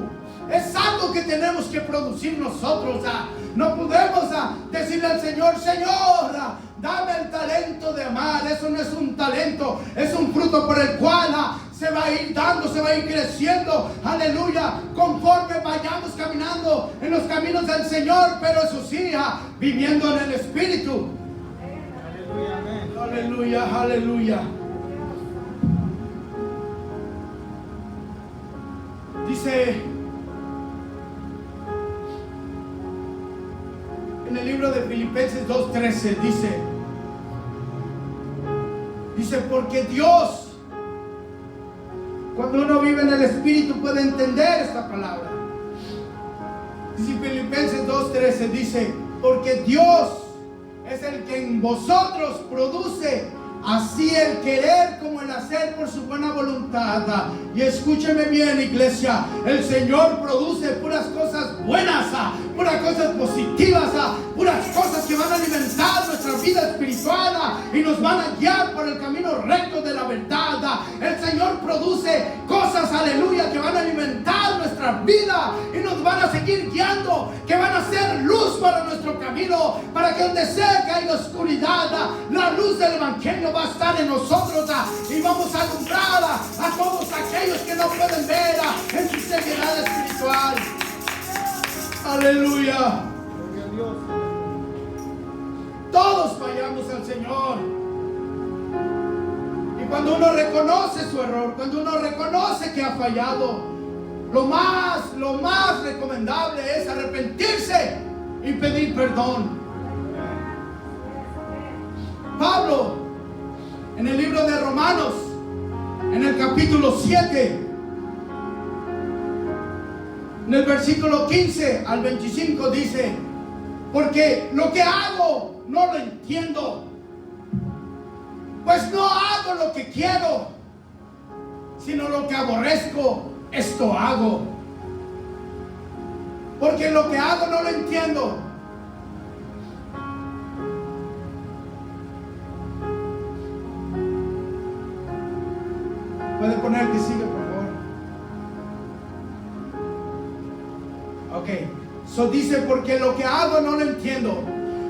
Es algo que tenemos que producir nosotros. No podemos decirle al Señor: Señor, dame el talento de amar. Eso no es un talento, es un fruto por el cual se va a ir dando, se va a ir creciendo, aleluya, conforme vayamos caminando en los caminos del Señor, pero eso sí, viviendo en el Espíritu. Aleluya, aleluya, aleluya. Dice en el libro de Filipenses 2:13, dice porque Dios, cuando uno vive en el Espíritu, puede entender esta palabra. Dice Filipenses 2:13, dice: porque Dios es el que en vosotros produce así el querer como el hacer por su buena voluntad. Y escúcheme bien, iglesia, el Señor produce puras cosas buenas, puras cosas positivas, puras cosas que van a alimentar nuestra vida espiritual y nos van a guiar por el camino recto de la verdad. El Señor produce cosas, aleluya, que van a alimentar nuestra vida y nos van a seguir guiando, que van a ser luz para nuestro camino, para que donde sea que haya oscuridad, la luz del Evangelio va a estar en nosotros y vamos a alumbrar a todos aquellos que no pueden ver en su ceguedad espiritual. Aleluya. Gloria a Dios. Todos fallamos al Señor. Y cuando uno reconoce su error, cuando uno reconoce que ha fallado, lo más recomendable es arrepentirse y pedir perdón. Pablo, en el libro de Romanos, en el capítulo 7, en el versículo 15 al 25 dice: porque lo que hago no lo entiendo, pues no hago lo que quiero, sino lo que aborrezco, esto hago. Porque lo que hago no lo entiendo. Puede poner que sigue, por favor. Ok. So dice: porque lo que hago no lo entiendo.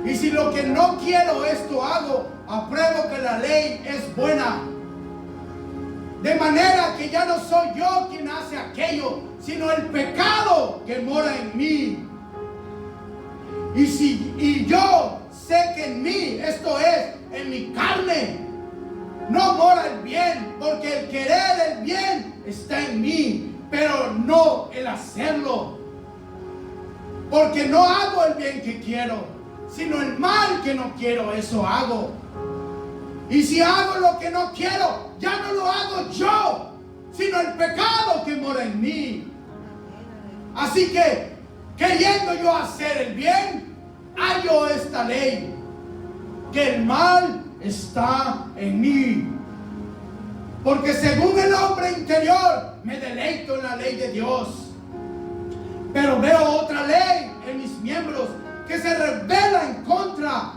Y si lo que no quiero esto hago, apruebo que la ley es buena. De manera que ya no soy yo quien hace aquello, sino el pecado que mora en mí. Y yo sé que en mí, esto es, en mi carne, no mora el bien, porque el querer el bien está en mí, pero no el hacerlo. Porque no hago el bien que quiero, sino el mal que no quiero, eso hago. Y si hago lo que no quiero, ya no lo hago yo, sino el pecado que mora en mí. Así que, queriendo yo hacer el bien, hallo esta ley, que el mal está en mí. Porque según el hombre interior, me deleito en la ley de Dios. Pero veo otra ley en mis miembros, que se rebela en contra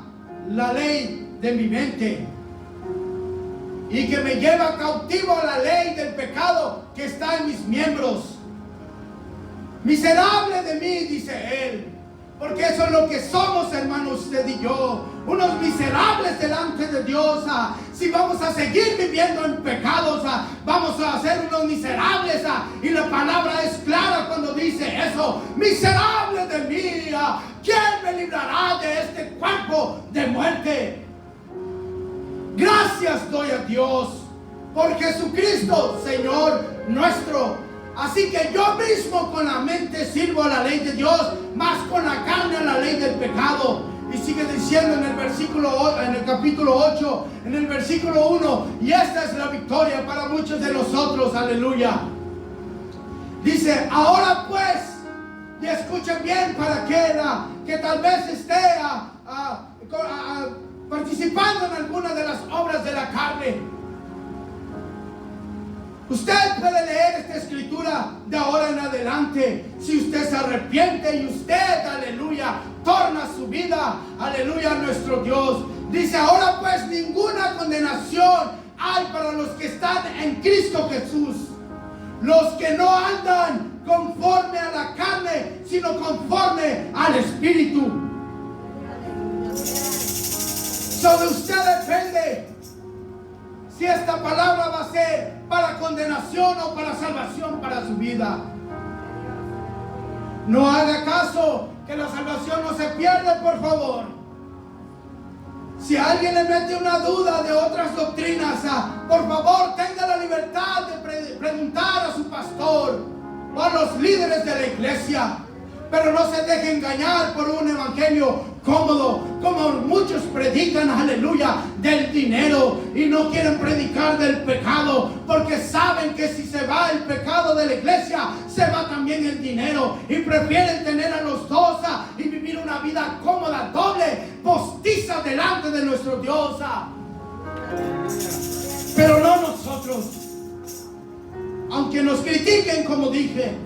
la ley de mi mente, y que me lleva cautivo a la ley del pecado que está en mis miembros. Miserable de mí, dice él, porque eso es lo que somos, hermanos, usted y yo, unos miserables delante de Dios. Si vamos a seguir viviendo en pecados, vamos a ser unos miserables. Y la palabra es clara cuando dice eso: miserable de mí, ¿quién me librará de este cuerpo de muerte? Gracias doy a Dios por Jesucristo, Señor nuestro. Así que yo mismo con la mente sirvo a la ley de Dios, más con la carne a la ley del pecado. Y sigue diciendo en el capítulo 8, en el versículo 1, y esta es la victoria para muchos de nosotros, aleluya. Dice: ahora pues, y escuchen bien para aquel que tal vez esté participando en alguna de las obras de la carne. Usted puede leer esta escritura de ahora en adelante. Si usted se arrepiente y usted, aleluya, torna su vida, aleluya, a nuestro Dios. Dice: ahora pues ninguna condenación hay para los que están en Cristo Jesús, los que no andan conforme a la carne, sino conforme al Espíritu. Sobre usted depende si esta palabra va a ser para condenación o para salvación para su vida. No haga caso que la salvación no se pierde, por favor. Si alguien le mete una duda de otras doctrinas, por favor tenga la libertad de preguntar a su pastor o a los líderes de la iglesia. Pero no se deje engañar por un evangelio cómodo, como muchos predican, aleluya, del dinero, y no quieren predicar del pecado, porque saben que si se va el pecado de la iglesia, se va también el dinero, y prefieren tener a los dos y vivir una vida cómoda, doble, postiza delante de nuestro Dios. Pero no nosotros. Aunque nos critiquen, como dije,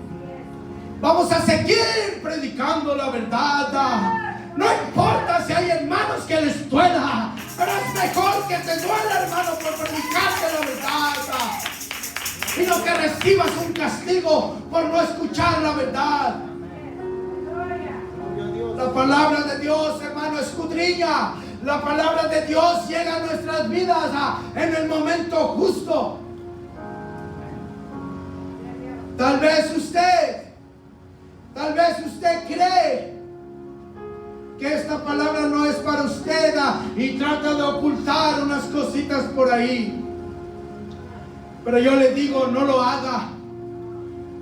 vamos a seguir predicando la verdad. No importa si hay hermanos que les duela, pero es mejor que te duela, hermano, por predicarte la verdad, y no que recibas un castigo por no escuchar la verdad. La palabra de Dios, hermano, escudriña. La palabra de Dios llega a nuestras vidas en el momento justo. Tal vez usted usted cree que esta palabra no es para usted y trata de ocultar unas cositas por ahí, pero yo le digo, no lo haga.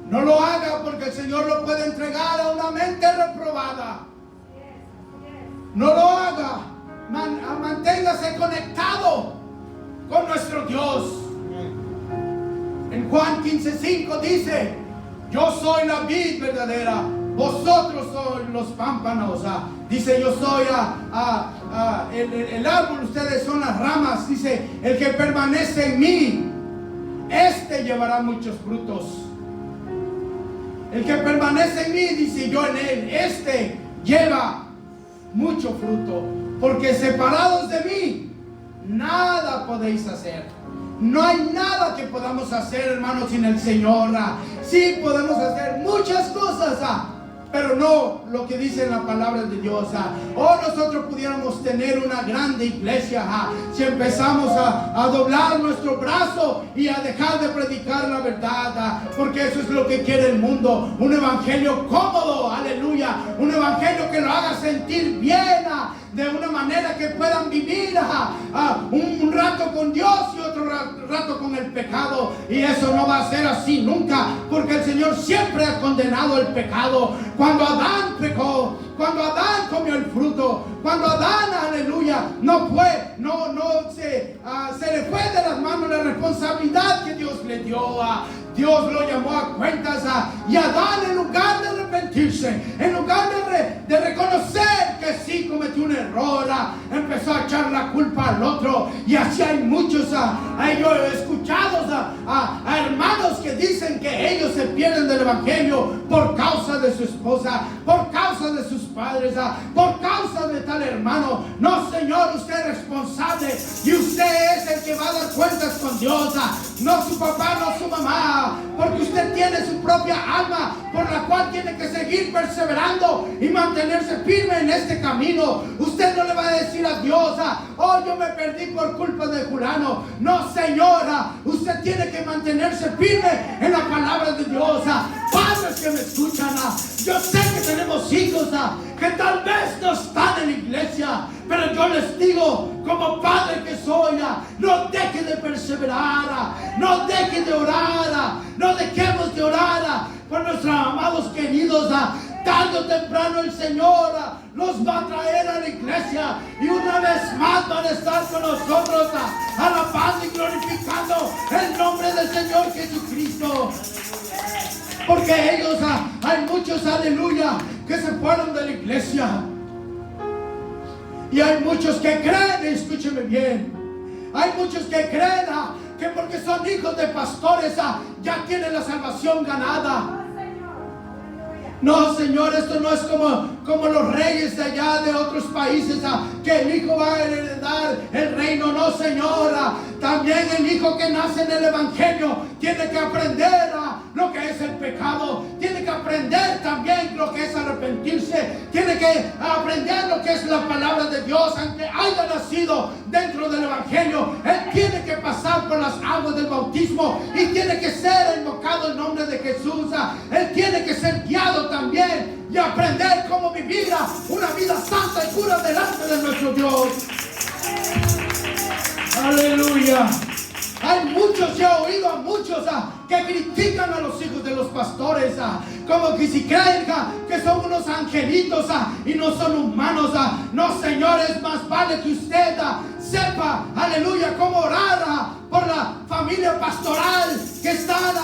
No lo haga, porque el Señor lo puede entregar a una mente reprobada. No lo haga. Manténgase conectado con nuestro Dios. En Juan 15:5 dice: yo soy la vid verdadera, vosotros sois los pámpanos. Dice: yo soy el árbol, ustedes son las ramas. Dice: el que permanece en mí, este llevará muchos frutos. El que permanece en mí, dice, yo en él, este lleva mucho fruto, porque separados de mí nada podéis hacer. No hay nada que podamos hacer, hermanos, sin el Señor. Sí podemos hacer muchas cosas, pero no lo que dice la palabra de Dios. Nosotros pudiéramos tener una grande iglesia si empezamos a doblar nuestro brazo y a dejar de predicar la verdad, porque eso es lo que quiere el mundo. Un evangelio cómodo, aleluya. Un evangelio que lo haga sentir bien, de una manera que puedan vivir un rato con Dios y otro rato con el pecado. Y eso no va a ser así nunca, porque el Señor siempre ha condenado el pecado. Cuando Adán pecó, cuando Adán comió el fruto, cuando Adán, aleluya, se le fue de las manos la responsabilidad que Dios le dio. Dios lo llamó a cuentas, y Adán, en lugar de arrepentirse, en lugar de reconocer que sí cometió un error, empezó a echar la culpa al otro. Y así hay muchos, yo he escuchado a hermanos que dicen que ellos se pierden del evangelio por causa de su esposa, por causa de sus padres, por causa de tal hermano. No, Señor, usted es responsable y usted es el que va a dar cuentas con Dios, no su papá, no su mamá, porque usted tiene su propia alma por la cual tiene que seguir perseverando y mantenerse firme en este camino. Usted no le va a decir a Dios: yo me perdí por culpa de fulano. No, señora, usted tiene que mantenerse firme en la palabra de Dios. Padres que me escuchan, yo sé que tenemos hijos que tal vez no están en la iglesia, pero yo les digo, como padre que soy, no deje de perseverar, no deje de orar, no dejemos de orar por nuestros amados queridos. Tarde o temprano el Señor los va a traer a la iglesia y una vez más van a estar con nosotros alabando y glorificando el nombre del Señor Jesucristo. Porque ellos, hay muchos, aleluya, que se fueron de la iglesia. Y hay muchos que creen, escúcheme bien, hay muchos que creen que porque son hijos de pastores ya tienen la salvación ganada. No, Señor, esto no es como los reyes de allá de otros países, que el hijo va a heredar el reino. No, Señor, también el hijo que nace en el evangelio tiene que aprender lo que es el pecado, tiene que aprender también lo que es arrepentirse, tiene que aprender lo que es la palabra de Dios. Aunque haya nacido dentro del evangelio, él tiene que pasar por las aguas del bautismo y tiene que ser invocado el nombre de Jesús. Él tiene que ser guiado también y aprender cómo vivir una vida santa y pura delante de nuestro Dios. Aleluya. Hay muchos, yo he oído a muchos que critican a los hijos de los pastores, como que si creen que son unos angelitos y no son humanos. No, Señor, es más vale que usted sepa, aleluya, cómo orar por la familia pastoral que están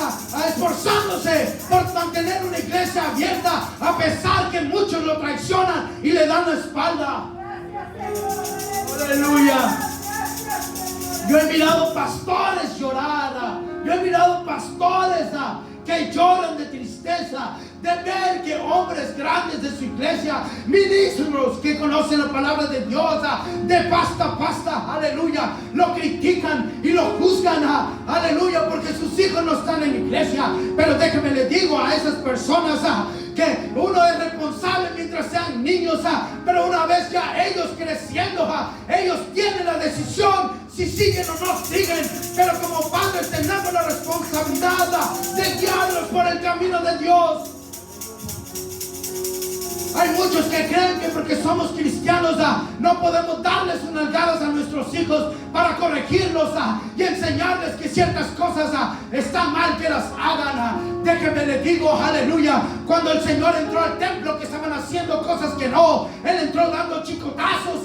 esforzándose por mantener una iglesia abierta, a pesar que muchos lo traicionan y le dan la espalda. Aleluya. Yo he mirado pastores llorar, yo he mirado pastores que lloran de tristeza, de ver que hombres grandes de su iglesia, ministros que conocen la palabra de Dios, de pasta a pasta, aleluya, lo critican y lo juzgan, aleluya, porque sus hijos no están en la iglesia. Pero déjeme le digo a esas personas que uno es responsable mientras sean niños, pero una vez ya ellos creciendo, ellos tienen la decisión si siguen o no siguen. Pero como padres tenemos la responsabilidad de guiarlos por el camino de Dios. Hay muchos que creen que porque somos cristianos no podemos darles unas nalgadas a nuestros hijos para corregirlos y enseñarles que ciertas cosas están mal que las hagan. Déjeme le digo, aleluya, cuando el Señor entró al templo que estaban haciendo cosas que no, Él entró dando chicotazos,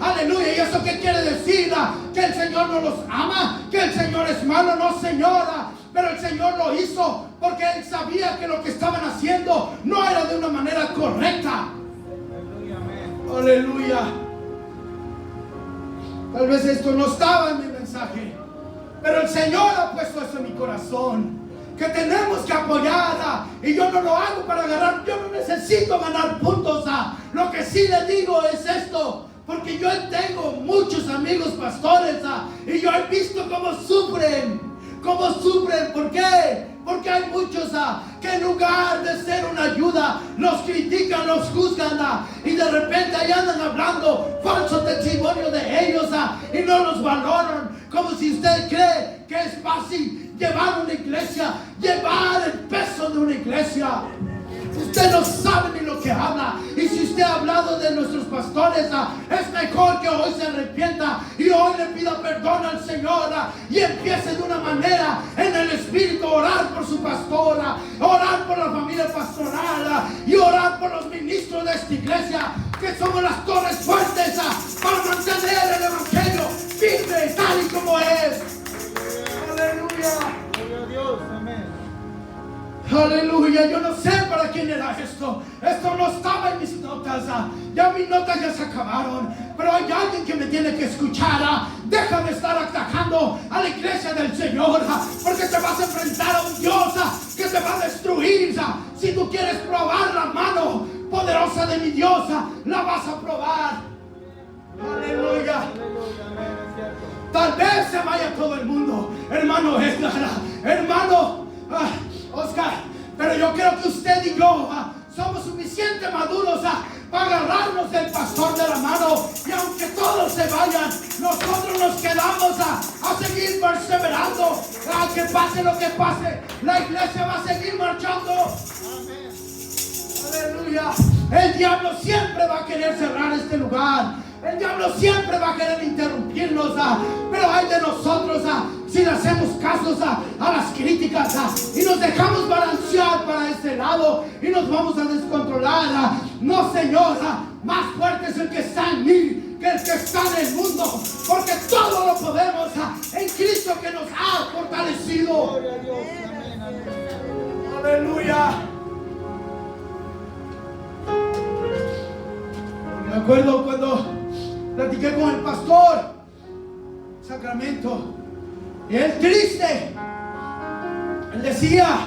aleluya. ¿Y eso qué quiere decir? Que el Señor no los ama, que el Señor es malo. No, señora, pero el Señor lo hizo porque Él sabía que lo que estaban haciendo no era de una manera correcta. Aleluya. Tal vez esto no estaba en mi mensaje, pero el Señor ha puesto eso en mi corazón, que tenemos que apoyar, y yo no lo hago para ganar, yo no necesito ganar puntos. Lo que sí le digo es esto, porque yo tengo muchos amigos pastores, y yo he visto cómo sufren. ¿Por qué? Porque hay muchos que en lugar de ser una ayuda, los critican, los juzgan, y de repente ahí andan hablando falso testimonio de ellos, y no los valoran, como si usted cree que es fácil llevar una iglesia, llevar el peso de una iglesia. Usted no sabe ni lo que habla. Y si usted ha hablado de nuestros pastores, es mejor que hoy se arrepienta y hoy le pida perdón al Señor, y empiece de una manera en el Espíritu a orar por su pastora, orar por la familia pastoral y orar por los ministros de esta iglesia, que somos las torres fuertes para mantener el Evangelio firme tal y como es. Aleluya. Gloria a Dios, amén. Aleluya, yo no sé para quién era esto. Esto no estaba en mis notas. Ya mis notas ya se acabaron. Pero hay alguien que me tiene que escuchar. Deja de estar atacando a la iglesia del Señor, porque te vas a enfrentar a un Dios que te va a destruir. Si tú quieres probar la mano poderosa de mi Dios, la vas a probar. Aleluya. Tal vez se vaya todo el mundo, hermano Edgar, hermano Oscar, pero yo creo que usted y yo somos suficientemente maduros para agarrarnos del pastor de la mano, y aunque todos se vayan, nosotros nos quedamos a seguir perseverando. Que pase lo que pase, la iglesia va a seguir marchando. Amén. Aleluya. El diablo siempre va a querer cerrar este lugar. El diablo siempre va a querer interrumpirnos, pero hay de nosotros si le hacemos caso a las críticas y nos dejamos balancear para este lado y nos vamos a descontrolar. No, Señor, más fuerte es el que está en mí que el que está en el mundo, porque todo lo podemos en Cristo que nos ha fortalecido. Gloria a Dios, amén, amén. Aleluya. Me acuerdo cuando platiqué con el pastor Sacramento, y él triste, él decía: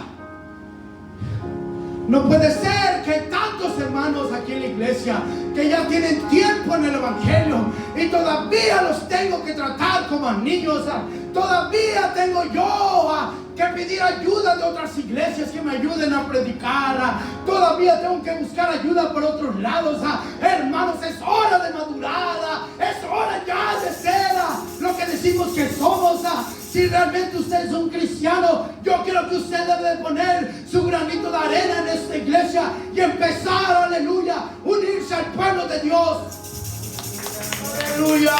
no puede ser que hay tantos hermanos aquí en la iglesia que ya tienen tiempo en el Evangelio y todavía los tengo que tratar como a niños. Todavía tengo yo que pedir ayuda de otras iglesias que me ayuden a predicar. Todavía tengo que buscar ayuda por otros lados. Hermanos, es hora de madurar. Es hora ya de ser lo que decimos que somos. Si realmente usted es un cristiano, yo creo que usted debe de poner su granito de arena en esta iglesia y empezar, aleluya, unirse al pueblo de Dios. Aleluya.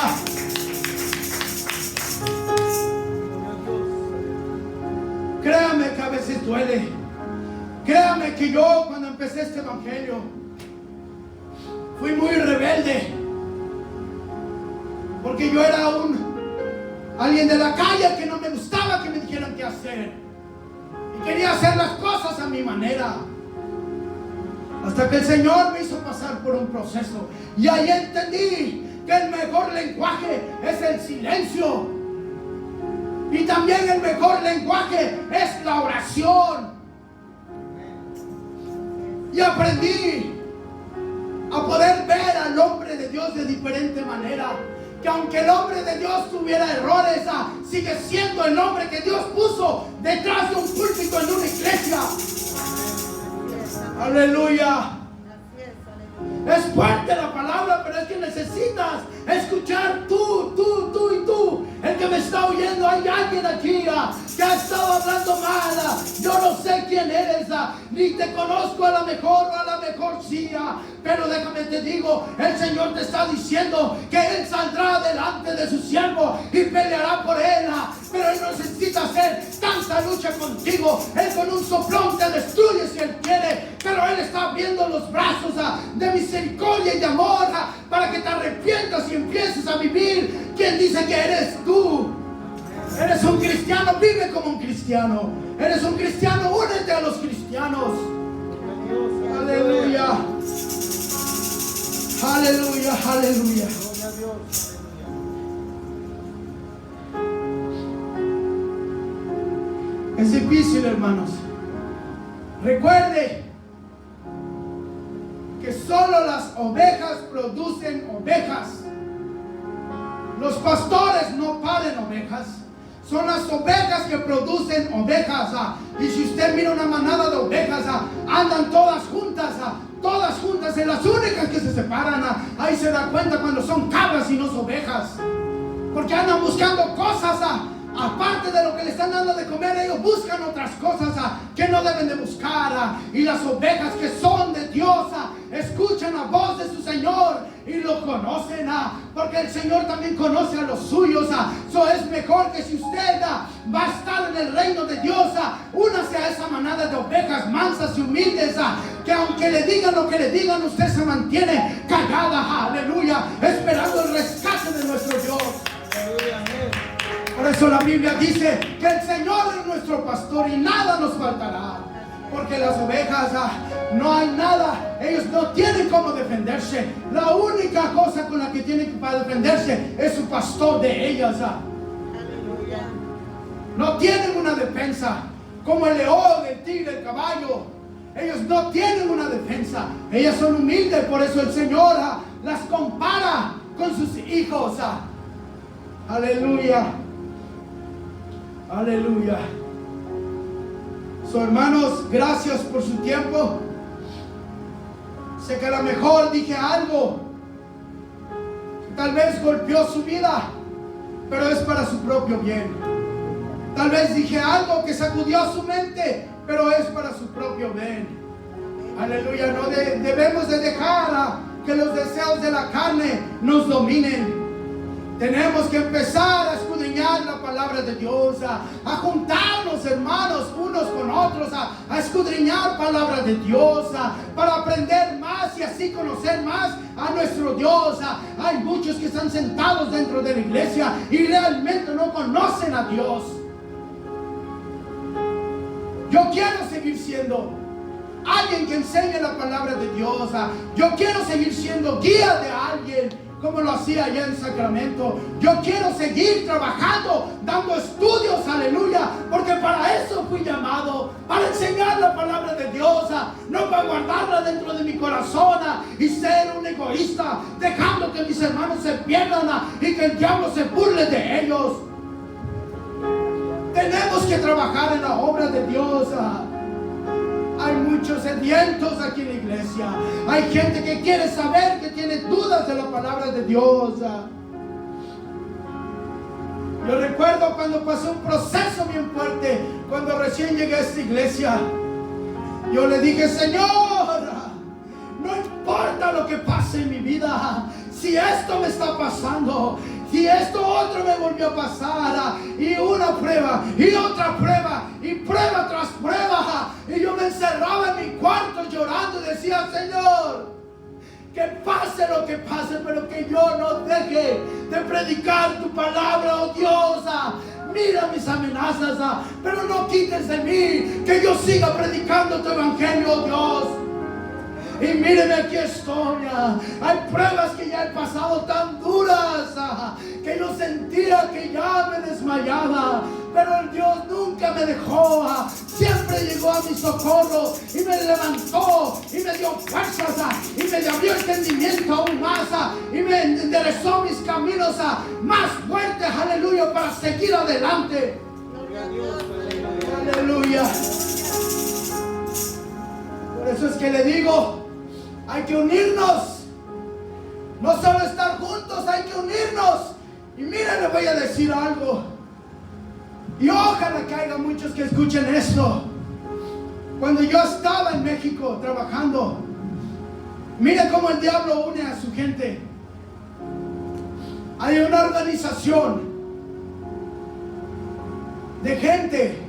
Créame que a veces duele. Créame que yo, cuando empecé este evangelio, fui muy rebelde, porque yo era alguien de la calle que no me gustaba que me dijeran qué hacer, y quería hacer las cosas a mi manera, hasta que el Señor me hizo pasar por un proceso, y ahí entendí que el mejor lenguaje es el silencio. Y también el mejor lenguaje es la oración. Y aprendí a poder ver al hombre de Dios de diferente manera. Que aunque el hombre de Dios tuviera errores, sigue siendo el hombre que Dios puso detrás de un púlpito en una iglesia. Aleluya. Es fuerte la palabra, pero es que necesitas escuchar tú y tú, el que me está está oyendo, hay alguien aquí que ha estado hablando mal. Yo no sé quién eres, ni te conozco, a lo mejor sí, pero déjame te digo, el Señor te está diciendo que Él saldrá delante de su siervo y peleará por él, pero Él no necesita hacer tanta lucha contigo. Él con un soplón te destruye si Él quiere, pero Él está abriendo los brazos de misericordia y de amor para que te arrepientas y empieces a vivir. ¿Quién dice que eres tú? Eres un cristiano, vive como un cristiano. Eres un cristiano, únete a los cristianos. Aleluya. Aleluya, aleluya. Gloria a Dios. Es difícil, hermanos. Recuerde que solo las ovejas producen ovejas. Los pastores no paren ovejas. Son las ovejas que producen ovejas. Y si usted mira una manada de ovejas, andan todas juntas. En las únicas que se separan. Ahí se da cuenta cuando son cabras y no son ovejas. Porque andan buscando cosas. Aparte de lo que le están dando de comer, ellos buscan otras cosas que no deben de buscar. Y las ovejas que son de Dios escuchan la voz de su Señor y lo conocen, porque el Señor también conoce a los suyos. Eso es mejor que si usted va a estar en el reino de Dios, únase a esa manada de ovejas mansas y humildes, que aunque le digan lo que le digan, usted se mantiene callada, aleluya, esperando el rescate de nuestro Dios. Aleluya, amén. Por eso la Biblia dice que el Señor es nuestro pastor y nada nos faltará. Porque las ovejas no hay nada, ellos no tienen cómo defenderse. La única cosa con la que tienen para defenderse es su pastor de ellas. Aleluya. No tienen una defensa como el león, el tigre, el caballo. Ellos no tienen una defensa. Ellas son humildes, por eso el Señor las compara con sus hijos. Aleluya. Aleluya. Hermanos, gracias por su tiempo. Sé que a lo mejor dije algo que tal vez golpeó su vida, pero es para su propio bien. Tal vez dije algo que sacudió su mente, pero es para su propio bien. Aleluya. No debemos de dejar que los deseos de la carne nos dominen. Tenemos que empezar a escudriñar la palabra de Dios, a juntarnos, hermanos, unos con otros, a escudriñar palabra de Dios, para aprender más y así conocer más a nuestro Dios. Hay muchos que están sentados dentro de la iglesia y realmente no conocen a Dios. Yo quiero seguir siendo alguien que enseñe la palabra de Dios. Yo quiero seguir siendo guía de alguien, como lo hacía allá en Sacramento. Yo quiero seguir trabajando, dando estudios, aleluya, porque para eso fui llamado, para enseñar la palabra de Dios, no para guardarla dentro de mi corazón y ser un egoísta, dejando que mis hermanos se pierdan y que el diablo se burle de ellos. Tenemos que trabajar en la obra de Dios. Hay muchos sedientos aquí en la iglesia. Hay gente que quiere saber, que tiene dudas de la palabra de Dios. Yo recuerdo cuando pasó un proceso bien fuerte, cuando recién llegué a esta iglesia. Yo le dije: Señor, no importa lo que pase en mi vida, si esto me está pasando, si esto otro me volvió a pasar, y una prueba, y otra prueba, y prueba tras prueba, y yo me encerraba en mi cuarto llorando y decía: Señor, que pase lo que pase, pero que yo no deje de predicar tu palabra, oh Dios. Mira mis amenazas, pero no quites de mí que yo siga predicando tu evangelio, oh Dios. Y míreme, aquí estoy. Hay pruebas que ya he pasado tan duras que yo sentía que ya me desmayaba, pero el Dios nunca me dejó. Siempre llegó a mi socorro y me levantó y me dio fuerzas y me abrió entendimiento aún más y me enderezó mis caminos más fuertes, aleluya, para seguir adelante. Gloria a Dios. Aleluya. Por eso es que le digo, hay que unirnos. No solo estar juntos, hay que unirnos. Y mira, le voy a decir algo. Y ojalá que haya muchos que escuchen esto. Cuando yo estaba en México trabajando, mira cómo el diablo une a su gente. Hay una organización de gente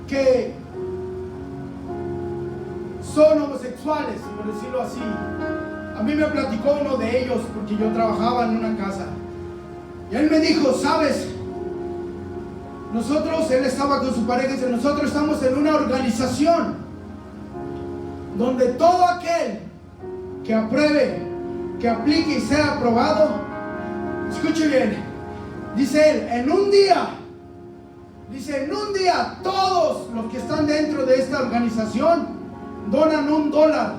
que son homosexuales, por decirlo así. A mí me platicó uno de ellos porque yo trabajaba en una casa. Y él me dijo, ¿sabes? Nosotros, él estaba con su pareja y dice, nosotros estamos en una organización donde todo aquel que apruebe, que aplique y sea aprobado, escuche bien, dice él, en un día todos los que están dentro de esta organización donan $1.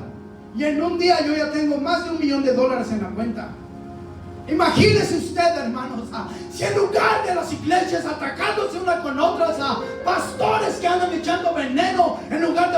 Y en un día yo ya tengo más de $1 millón en la cuenta. Imagínese usted, hermanos, si en lugar de las iglesias atacándose una con otras, pastores que andan echando veneno en lugar de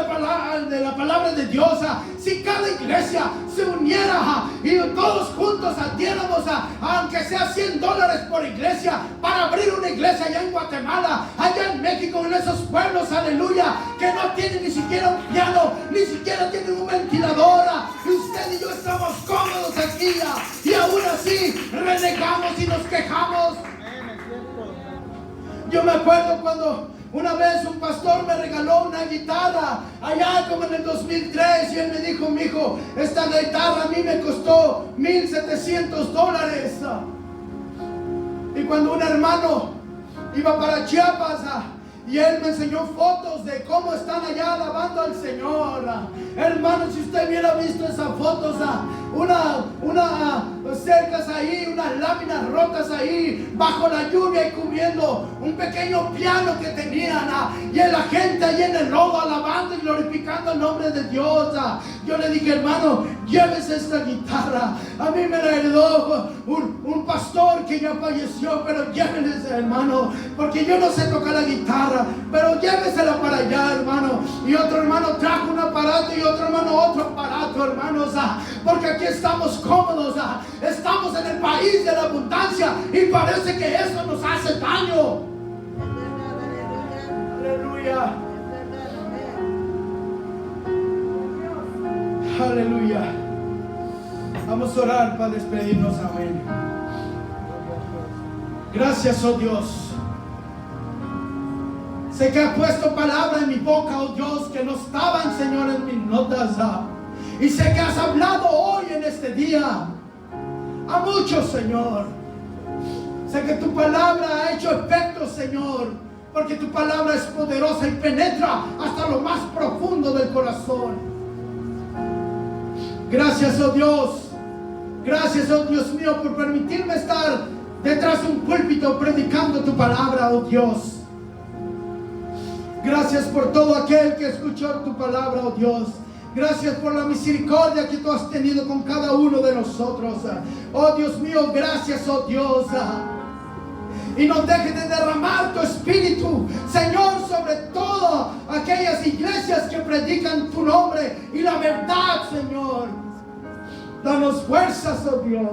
la palabra de Dios, si cada iglesia se uniera y todos juntos diéramos aunque sea $100 por iglesia para abrir una iglesia allá en Guatemala, allá en México, en esos pueblos, aleluya, que no tienen ni siquiera un piano, ni siquiera tienen un ventilador, y usted y yo estamos cómodos aquí, y aún así renegamos y nos quejamos. Yo me acuerdo cuando una vez un pastor me regaló una guitarra allá como en el 2003 y él me dijo, mijo, esta guitarra a mí me costó $1,700. Y cuando un hermano iba para Chiapas y él me enseñó fotos de cómo están allá alabando al Señor, hermano, si usted hubiera visto esas fotos, cercas ahí, unas láminas rotas ahí bajo la lluvia y cubriendo un pequeño piano que tenían, y la gente ahí en el lodo alabando y glorificando el nombre de Dios. Yo le dije, hermano, llévese esta guitarra, a mí me la heredó un pastor que ya falleció, pero llévese, hermano, porque yo no sé tocar la guitarra, pero llévesela para allá, hermano. Y otro hermano trajo un aparato y otro hermano otro aparato, hermanos, porque aquí estamos cómodos, estamos en el país de la abundancia y parece que eso nos hace daño. Aleluya. Aleluya. Vamos a orar para despedirnos, amén. Gracias, oh Dios. Sé que has puesto palabra en mi boca, oh Dios, que no estaban, Señor, en mis notas. Y sé que has hablado hoy en este día a muchos, Señor. Sé que tu palabra ha hecho efecto, Señor, porque tu palabra es poderosa y penetra hasta lo más profundo del corazón. Gracias, oh Dios. Gracias, oh Dios mío, por permitirme estar detrás de un púlpito predicando tu palabra, oh Dios. Gracias por todo aquel que escuchó tu palabra, oh Dios. Gracias por la misericordia que tú has tenido con cada uno de nosotros. Oh Dios mío, gracias, oh Dios. Y no dejes de derramar tu espíritu, Señor, sobre todas aquellas iglesias que predican tu nombre y la verdad, Señor. Danos fuerzas, oh Dios.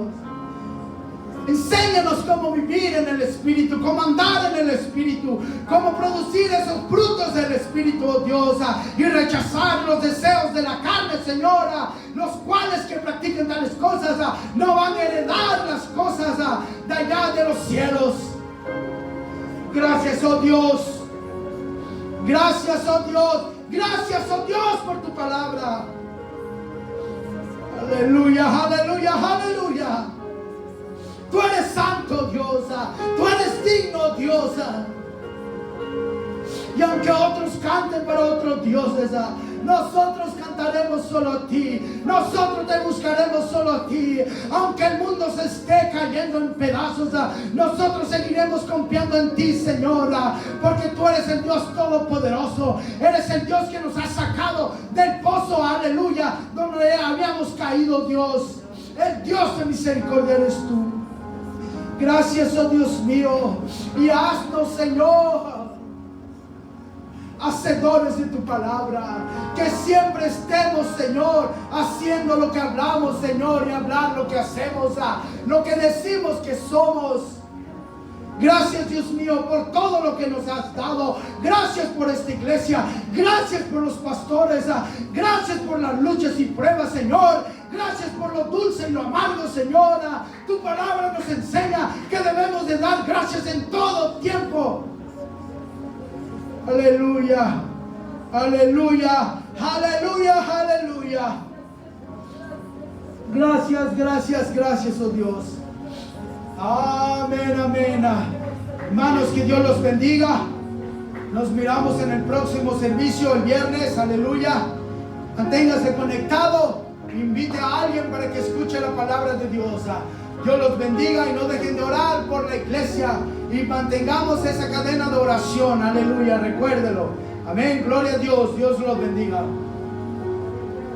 Enséñanos cómo vivir en el Espíritu, cómo andar en el Espíritu, cómo producir esos frutos del Espíritu, oh Dios, y rechazar los deseos de la carne, Señora, los cuales que practiquen tales cosas no van a heredar las cosas de allá de los cielos. Gracias, oh Dios. Gracias, oh Dios. Gracias, oh Dios, por tu palabra. Aleluya, aleluya, aleluya. Tú eres santo, Dios. Tú eres digno, Dios. Y aunque otros canten para otros dioses, nosotros cantaremos solo a ti. Nosotros te buscaremos solo a ti. Aunque el mundo se esté cayendo en pedazos, nosotros seguiremos confiando en ti, Señora, porque tú eres el Dios todopoderoso. Eres el Dios que nos ha sacado del pozo, aleluya, donde habíamos caído, Dios. El Dios de misericordia eres tú. Gracias, oh Dios mío, y haznos, Señor, hacedores de tu palabra. Que siempre estemos, Señor, haciendo lo que hablamos, Señor, y hablar lo que hacemos, lo que decimos que somos. Gracias, Dios mío, por todo lo que nos has dado. Gracias por esta iglesia. Gracias por los pastores. Gracias por las luchas y pruebas, Señor. Gracias por lo dulce y lo amargo, Señor. Tu palabra nos enseña que debemos de dar gracias en todo tiempo. Aleluya. Aleluya. Aleluya. Aleluya. Gracias, gracias, gracias, oh Dios. Amén, amén. Hermanos, que Dios los bendiga. Nos miramos en el próximo servicio el viernes. Aleluya. Manténgase conectado. Invite a alguien para que escuche la palabra de Dios. Dios los bendiga y no dejen de orar por la iglesia. Y mantengamos esa cadena de oración. Aleluya. Recuérdelo. Amén. Gloria a Dios. Dios los bendiga.